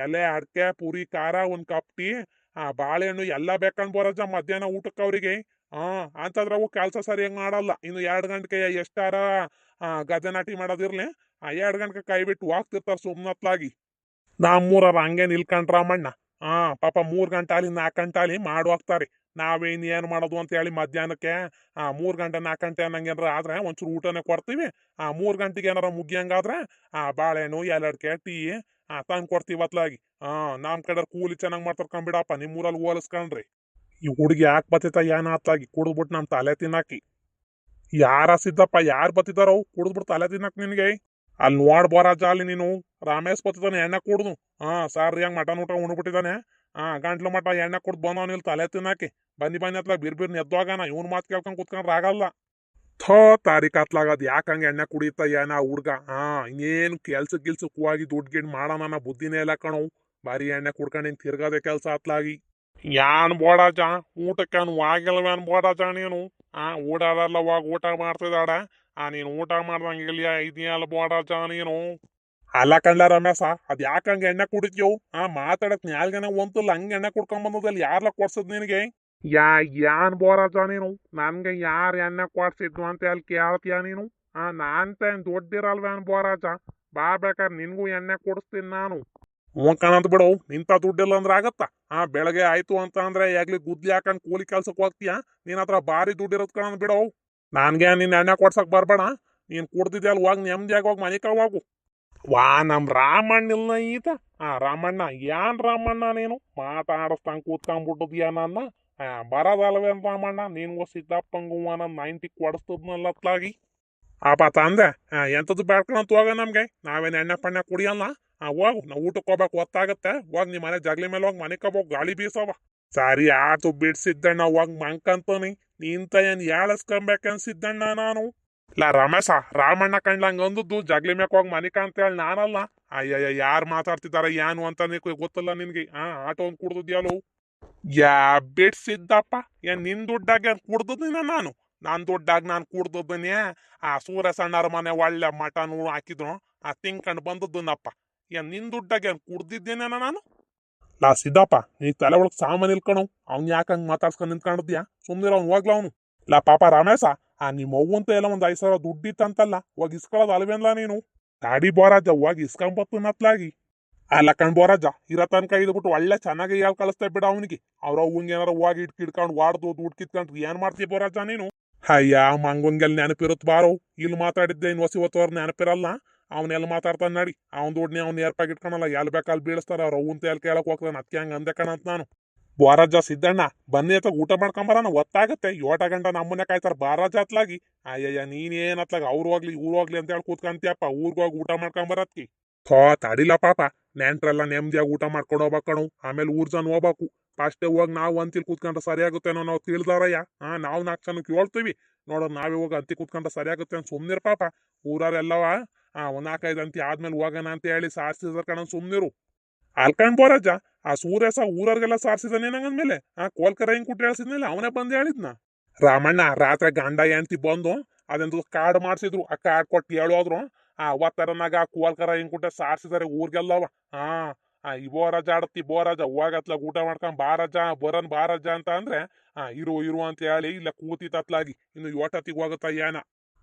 ಎಲೆ ಅಡ್ಕೆ ಪುರಿ ಖಾರ ಒಂದ್ ಕಪ್ ಟೀ ಬಾಳೆಹಣ್ಣು ಎಲ್ಲ ಬೇಕಂಡ್ ಬೋರಾಜ ಮಧ್ಯಾಹ್ನ ಊಟಕ್ಕೆ ಅವ್ರಿಗೆ ಅಂತಂದ್ರೆ ಅವು ಕೆಲ್ಸ ಸರಿಯಾಗಿ ಮಾಡಲ್ಲ ಇನ್ನು 2 ಗಂಟೆಗೆ ಎಷ್ಟಾರ ಗದ್ದೆ ನಾಟಿ ಮಾಡೋದಿರ್ಲಿ 2 ಗಂಟೆಗೆ ಕೈ ಬಿಟ್ಟು ಹೋಗ್ತಿರ್ತಾರ ಸುಮ್ನತ್ಲಾಗಿ ನಮ್ಮೂರವ್ರ ಹಂಗೆ ನಿಲ್ಕೊಂಡ್ರಮ್ಮಣ್ಣ ಪಾಪ 3 ಗಂಟೆ ಅಲ್ಲಿ 4 ಗಂಟೆ ಅಲ್ಲಿ ಮಾಡಿ ಹೋಗ್ತಾರೆ ನಾವೇನ್ ಏನ್ ಮಾಡೋದು ಅಂತ ಹೇಳಿ ಮಧ್ಯಾಹ್ನಕ್ಕೆ 3 ಗಂಟೆ 4 ಗಂಟೆ ಅನ್ನಂಗೇನಾರ ಆದ್ರೆ ಒಂಚೂರು ಊಟನೇ ಕೊಡ್ತೀವಿ 3 ಗಂಟೆಗೆ ಏನಾರ ಮುಗಿಯಂಗಾದ್ರೆ ಬಾಳೆಹಣ್ಣು ಎಲಡ್ಕೆ ಟೀ ತಂದ್ ಕೊಡ್ತೀವಿ ಅತ್ಲಾಗಿ ನಮ್ ಕಡೆ ಕೂಲಿ ಚೆನ್ನಾಗ್ ಮಾಡ್ತಾರ್ಕೊಂಡ್ಬಿಡಪ್ಪ ನಿಮ್ಮೂರಲ್ಲಿ ಹೋಲಿಸ್ಕೊಂಡ್ರಿ ಈ ಹುಡುಗಿ ಯಾಕೆ ಬತ್ತಿತ ಏನ ಅತ್ಲಾಗಿ ಕುಡಿದ್ಬಿಟ್ಟು ನಮ್ ತಲೆ ತಿನ್ನಾಕಿ ಯಾರ ಸಿದ್ದಪ್ಪ ಯಾರು ಬತ್ತಿದಾರೋ ಕುಡಿದ್ಬಿಟ್ಟು ತಲೆ ತಿನ್ನಕ್ ನಿನ್ಗೆ ಅಲ್ಲಿ ನೋಡ್ ಬೋರಾಜ ಅಲ್ಲಿ ನೀನು ರಾಮೇಶ್ ಬತ್ತಿದಾನೆ ಎಣ್ಣೆ ಕುಡ್ದು ಸಾರ್ ಹೆಂಗ್ ಮಟನ್ ಊಟ ಉಣ್ಬಿಟ್ಟಿದಾನೆ ಗಂಟ್ಲು ಮಟ ಎಣ್ಣೆ ಕುಡ್ದು ಬಂದವನ್ ಇಲ್ಲಿ ತಲೆ ತಿನ್ನಾಕಿ ಬನ್ನಿ ಅತ್ಲಾಗ ಬಿರ್ಬಿರ್ ಎದ್ದೋಗಾನ ಇವ್ನ ಮಾತು ಕೇಳ್ಕೊಂಡ್ ಕುತ್ಕೊಂಡ್ರೆ ಆಗಲ್ಲ ತಾರೀಕ್ ಅತ್ಲಾಗದ್ ಯಾಕ ಹಂಗ ಎಣ್ಣೆ ಕುಡಿತ ಏನ ಹುಡ್ಗ ಇನ್ನೇನು ಕೆಲ್ಸಕ್ ಗಿಲ್ಸಕ್ ಹೋಗಿ ದುಡ್ಡು ಗಿಡ್ ಮಾಡೋಣ ಬುದ್ಧಿನೇ ಇಲ್ಲ ಕಣವು ಬಾರಿ ಎಣ್ಣೆ ಕುಡ್ಕೊಂಡು ಹಿಂಗ್ ತಿರ್ಗದೆ ಕೆಲ್ಸ ಅತ್ಲಾಗಿ ಯಾನ್ ಬೋಡಾಜ ಊಟಕ್ಕೆ ಆಗಿಲ್ವೇನ್ ಬೋಡಾಜ ನೀನು ಊಟದಲ್ಲ ಹೋಗಿ ಊಟ ಮಾಡ್ತಿದ್ದಾಡ ನೀನು ಊಟ ಮಾಡ್ದಂಗಿಲ್ಲ ಇದೆಯಲ್ಲ ಬೋಡಾಜ ನೀನು ಅಲ್ಲ ಕಂಡ್ಲ ರಮೇಶ ಅದ್ ಯಾಕಂಗ ಎಣ್ಣೆ ಕುಡಿದ್ಯೋ ಮಾತಾಡಕ್ ನ್ಯಾಲ್ಗನ ಒಂತಲ್ಲ ಹಂಗ ಎಣ್ಣೆ ಕುಡ್ಕೊಂಡ್ ಬಂದದಲ್ಲಿ ಯಾರ್ಲ ಕೊಡ್ಸದ್ ನಿನಗೆ ಯಾನ್ ಬೋರಾಜ ನೀನು ನನ್ಗೆ ಯಾರ್ ಎಣ್ಣೆ ಕೊಡ್ಸಿದ್ವು ಅಂತ ಅಲ್ಲಿ ಕೇಳ್ತೀಯ ನೀನು ನಾನ್ತೇನ್ ದೊಡ್ಡಿರಲ್ವೇನ್ ಬೋರಾಜ ಬಾ ಬೇಕಾದ್ರೆ ನಿನ್ಗೂ ಎಣ್ಣೆ ಕೊಡಿಸ್ತೀನಿ ನಾನು ಕಣಂತ ಬಿಡು ನಿಂತ ದುಡ್ಡಿಲ್ಲ ಅಂದ್ರೆ ಆಗತ್ತ ಬೆಳಗ್ಗೆ ಆಯ್ತು ಅಂತ ಅಂದ್ರೆ ಯಾಗ್ಲಿ ಗುದ್ಲಿ ಹಾಕೊಂಡ್ ಕೂಲಿ ಕೆಲ್ಸಕ್ ಹೋಗ್ತೀಯ ನಿನ್ ಹತ್ರ ಭಾರಿ ದುಡ್ಡಿರೋದ್ ಕಣಂದ್ ಬಿಡು ನನ್ಗೆ ನಿನ್ ಎಣ್ಣೆ ಕೊಡ್ಸಕ್ ಬರ್ಬೇಡ ನೀನ್ ಕುಡ್ದಿದ್ದೆ ಅಲ್ಲಿ ಹೋಗಿ ನೆಮ್ಮದಿಯಾಗಿ ಹೋಗಿ ಮನೆ ಹೋಗು ನಮ್ ರಾಮಣ್ಣ ಇಲ್ಲ ಈತ ರಾಮಣ್ಣ ಏನ್ ರಾಮಣ್ಣ ನೀನು ಮಾತಾಡಸ್ತಂಗ್ ಕೂತ್ಕೊಂಡ್ಬಿಟ್ಟದ್ಯಾ ನನ್ನ ಬರೋದಲ್ವೇನ್ ರಾಮಣ್ಣ ನೀನ್ಗೂ ಸಿದ್ದಪ್ಪಂಗೂ ನನ್ನ 90 ಕೊಡಿಸ್ತದ್ನಲ್ಲತ್ಲಾಗಿ ತಂದೆ ಎಂತದ್ದು ಬೇಡ್ಕೊಂತ ಹೋಗ ನಮ್ಗೆ ನಾವೇನ್ ಎಣ್ಣೆ ಪಣ್ಣೆ ಕುಡಿಯಲ್ಲ ಹೋಗು ನಾವು ಊಟಕ್ಕೆ ಹೋಗ್ಬೇಕು ಹೊತ್ತಾಗತ್ತೆ ಹೋಗ್ ನಿಮ್ ಮನೆ ಜಗ್ಲಿ ಮೇಲೆ ಹೋಗಿ ಮನೆ ಹೋಗ್ ಗಾಳಿ ಬೀಸವ ಸರಿ ಆತು ಬಿಡ್ಸಿದ್ದಣ್ಣ ಹೋಗ್ ಮಂಕಂತಾನಿ ನಿಂತ ಏನ್ ಹೇಳಸ್ಕೊಂಬೇಕನ್ಸಿದ್ದಣ್ಣ ನಾನು ಇಲ್ಲ ರಮೇಶ ರಾಮಣ್ಣ ಕಂಡ್ಲಂಗ ಅಂದದ್ದು ಜಗ್ಲಿ ಮ್ಯಾಕ್ ಹೋಗಿ ಮನಿಕ ಅಂತ ಹೇಳಿ ನಾನಲ್ಲ ಅಯ್ಯಯ್ಯ ಯಾರು ಮಾತಾಡ್ತಿದಾರ ಏನು ಅಂತ ಗೊತ್ತಲ್ಲ ನಿನ್ಗೆ ಆಟೋ ಒಂದ್ ಕುಡ್ದದ್ಯಾಲು ಬಿಡ್ಸಿದ್ದಪ್ಪ ಏನ್ ನಿನ್ ದುಡ್ಡಾಗ ಏನ್ ಕುಡ್ದದಿನ ನಾನು ನಾನ್ ದುಡ್ಡಾಗ ನಾನ್ ಕುಡ್ದದನೇ ಸೂರ್ಯ ಸಣ್ಣರ ಮನೆ ಒಳ್ಳೆ ಮಟನ್ ಹಾಕಿದ್ರು ತಿಂಕಂಡ್ ಬಂದದ್ದನಪ್ಪ ಏನ್ ನಿನ್ ದುಡ್ಡಾಗ ಏನ್ ಕುಡ್ದಿದ್ದೇನೆ ನಾನು ಲಾ ಸಿದ್ದಪ್ಪ ನೀ ತಲೆ ಒಳಗ್ ಸಾಮಾನ್ ಇಲ್ಕಣವ್ ಅವ್ನ್ ಯಾಕಂಗ್ ಮಾತಾಡ್ಸ್ಕೊಂಡ್ ನಿಂತ್ಕೊಂಡಿದ್ಯಾ ಸುಮ್ನಿರ ಅವ್ನು ಹೋಗ್ಲ ಅವನು ಲಾ ಪಾಪ ರಮೇಶ ನಿಮ್ಮ ಅವ್ವಂತ ಎಲ್ಲ ಒಂದ್ 5,000 ದುಡ್ಡಿತ್ತಂತಲ್ಲ ಹೋಗಿ ಇಸ್ಕೊಳ್ಳೋದು ಅಲ್ವೇನ್ಲ ನೀನು ಗಾಡಿ ಬೋರಾಜ ಹೋಗಿ ಇಸ್ಕೊಂಬತ್ತನತ್ಲಾಗಿ ಅಲ್ಲ ಕಣ್ ಬೋರಾಜ ಇರೋ ತನಕ ಇದ್ಬಿಟ್ಟು ಒಳ್ಳೆ ಚೆನ್ನಾಗಿ ಯಾವ್ ಕಳಿಸ್ತಾ ಬಿಡ ಅವನಿಗೆ ಅವ್ರ ಅವ್ವಂಗೆ ಏನಾರ ಹೋಗಿ ಕಿಡ್ಕೊಂಡು ವಾಡ್ದು ದುಡ್ಡು ಕಿತ್ಕೊಂಡ್ರಿ ಏನ್ ಮಾಡ್ತೀಯ ಬೋರಾಜ ನೀನು ಮಂಗಂಗೆಲ್ ನೆನಪಿರುತ್ತ ಬಾರೋ ಇಲ್ಲಿ ಮಾತಾಡಿದ್ದೆ ಇನ್ ಹೊಸಿವತ್ತವ್ರ ನೆನಪಿರಲ್ಲ ಅವನೆಲ್ಲ ಮಾತಾಡ್ತಾನೆ ನಡಿ ಅವ್ನ್ ದುಡ್ನಿ ಅವ್ನ ಏರ್ಪಾಗಿ ಇಟ್ಕೊಳಲ್ಲ ಎಲ್ ಬೇಕಲ್ಲಿ ಬೀಳಿಸ್ತಾರ ಅವ್ರ ಅವ್ವಂತ ಎಲ್ ಕೇಳಕ್ ಹೋಗ್ತಾನೆ ಅದಕ್ಕೆ ಹಂಗ ಅಂದೆ ಕಣಂತ ನಾನು ಬೋರಾಜ ಸಿದ್ದಣ್ಣ ಬನ್ನಿ ಅಥವಾ ಊಟ ಮಾಡ್ಕೊಂಬರಾನ ಒತ್ತಾಗತ್ತೆ 8 ಗಂಟೆ ನಮ್ಮನೆ ಕಾಯ್ತಾರ ಬಾರಾಜ ಅತ್ಲಾಗಿ ಅಯ್ಯಯ್ಯ ನೀನ್ ಏನ್ ಅತ್ಲಾಗ ಅವ್ರು ಹೋಗ್ಲಿ ಇವ್ರು ಹೋಗ್ಲಿ ಅಂತ ಹೇಳಿ ಕೂತ್ಕಂತೀಯಪ್ಪ ಊರ್ಗ್ ಹೋಗಿ ಊಟ ಮಾಡ್ಕೊಂಬರತ್ಕಿ ತಡಿಲ್ಲ ಪಾಪ ನೆಂಟ್ರೆಲ್ಲ ನೆಮ್ಮದಿಯಾಗಿ ಊಟ ಮಾಡ್ಕೊಂಡು ಹೋಗ್ಬೇಕಣು ಆಮೇಲೆ ಊರ್ ಜನ ಹೋಗ್ಬೇಕು ಫಸ್ಟೇ ಹೋಗಿ ನಾವು ಅಂತಿಲ್ ಕೂತ್ಕೊಂಡ್ರೆ ಸರಿಯಾಗುತ್ತೇನೋ ನಾವು ತಿಳಿದಾರಯ್ಯ ನಾವು 4 ಜನಕ್ಕೆ ಹೇಳ್ತೀವಿ ನೋಡೋದು ನಾವೇ ಹೋಗಿ ಅಂತಿ ಕೂತ್ಕೊಂಡ್ರೆ ಸರಿಯಾಗುತ್ತೆ ಅಂತ ಸುಮ್ನಿರ್ ಪಾಪ ಊರವ್ರೆಲ್ಲವ ಒಂದ್ 4-5 ಅಂತಿ ಆದ್ಮೇಲೆ ಹೋಗೋಣ ಅಂತ ಹೇಳಿ ಸಾರ್ಸಿದ್ರ ಕಣ ಸುಮ್ನಿರು. ಅಲ್ಕಂಡ್ ಬೋರಜ್ಜ ಆ ಸೂರ್ಯಸ ಊರವ್ರಿಗೆಲ್ಲ ಸಾರ್ಸಿದಾನೆ ನಂಗಂದ್ಮೇಲೆ ಕೋಲ್ಕರ ಹಿಂಗ್ ಕುಟ್ಟಿ ಹೇಳ್ಸಿದ್ಮೇಲೆ ಅವನೇ ಬಂದ್ ಹೇಳಿದ್ನ. ರಾಮಣ್ಣ ರಾತ್ರಿ ಗಂಡ ಹೆಂಡ್ತಿ ಬಂದು ಅದೆಂದು ಕಾರ್ಡ್ ಮಾಡ್ಸಿದ್ರು. ಆ ಕಾರ್ಡ್ ಕೊಟ್ಟು ಹೇಳೋದ್ರು ಅವತ್ತರನಾಗ ಕೋಲ್ಕರ ಹಿಂಗ್ ಕುಟ್ಟ ಸಾರ್ಸಿದಾರೆ ಊರ್ಗೆಲ್ಲವ. ಇಬೋ ರಜ ಆಡತ್ತಿ ಬೋ ರಜ ಹೋಗತ್ಲಾಗ ಊಟ ಮಾಡ್ಕೊಂಡ್ ಬಾರಜ ಬರನ್ ಬಾರಜ ಅಂತ ಅಂದ್ರೆ ಇರು ಅಂತ ಹೇಳಿ ಇಲ್ಲ ಕೂತಿತ್ತತ್ಲಾಗಿ ಇನ್ನು ಯೋಟತ್ತಿಗೆ ಹೋಗತ್ತ ಏನ.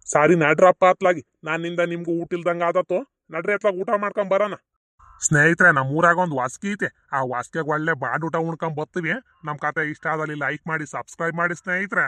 ಸಾರಿ ನಡ್ರಪ್ಪ ಅತ್ಲಾಗಿ ನಾನಿಂದ ನಿಮ್ಗೂ ಊಟ ಇಲ್ದಂಗ ಆದತ್ತು. ನಡ್ರಿ ಅತ್ಲಾಗ ಊಟ ಮಾಡ್ಕೊಂಡ್ ಬರೋಣ. ಸ್ನೇಹಿತರೆ ನಮ್ಮೂರಾಗ ಒಂದು ವಾಸ್ಕಿ ಐತೆ. ಆ ವಾಸ್ಕಿಯಾಗ ಒಳ್ಳೆ ಬಾಡ್ ಊಟ ಉಣ್ಕೊಂಡ್ ಬರ್ತೀವಿ. ನಮ್ ಕತೆ ಇಷ್ಟ ಆದಲ್ಲಿ ಲೈಕ್ ಮಾಡಿ ಸಬ್ಸ್ಕ್ರೈಬ್ ಮಾಡಿ ಸ್ನೇಹಿತರೆ.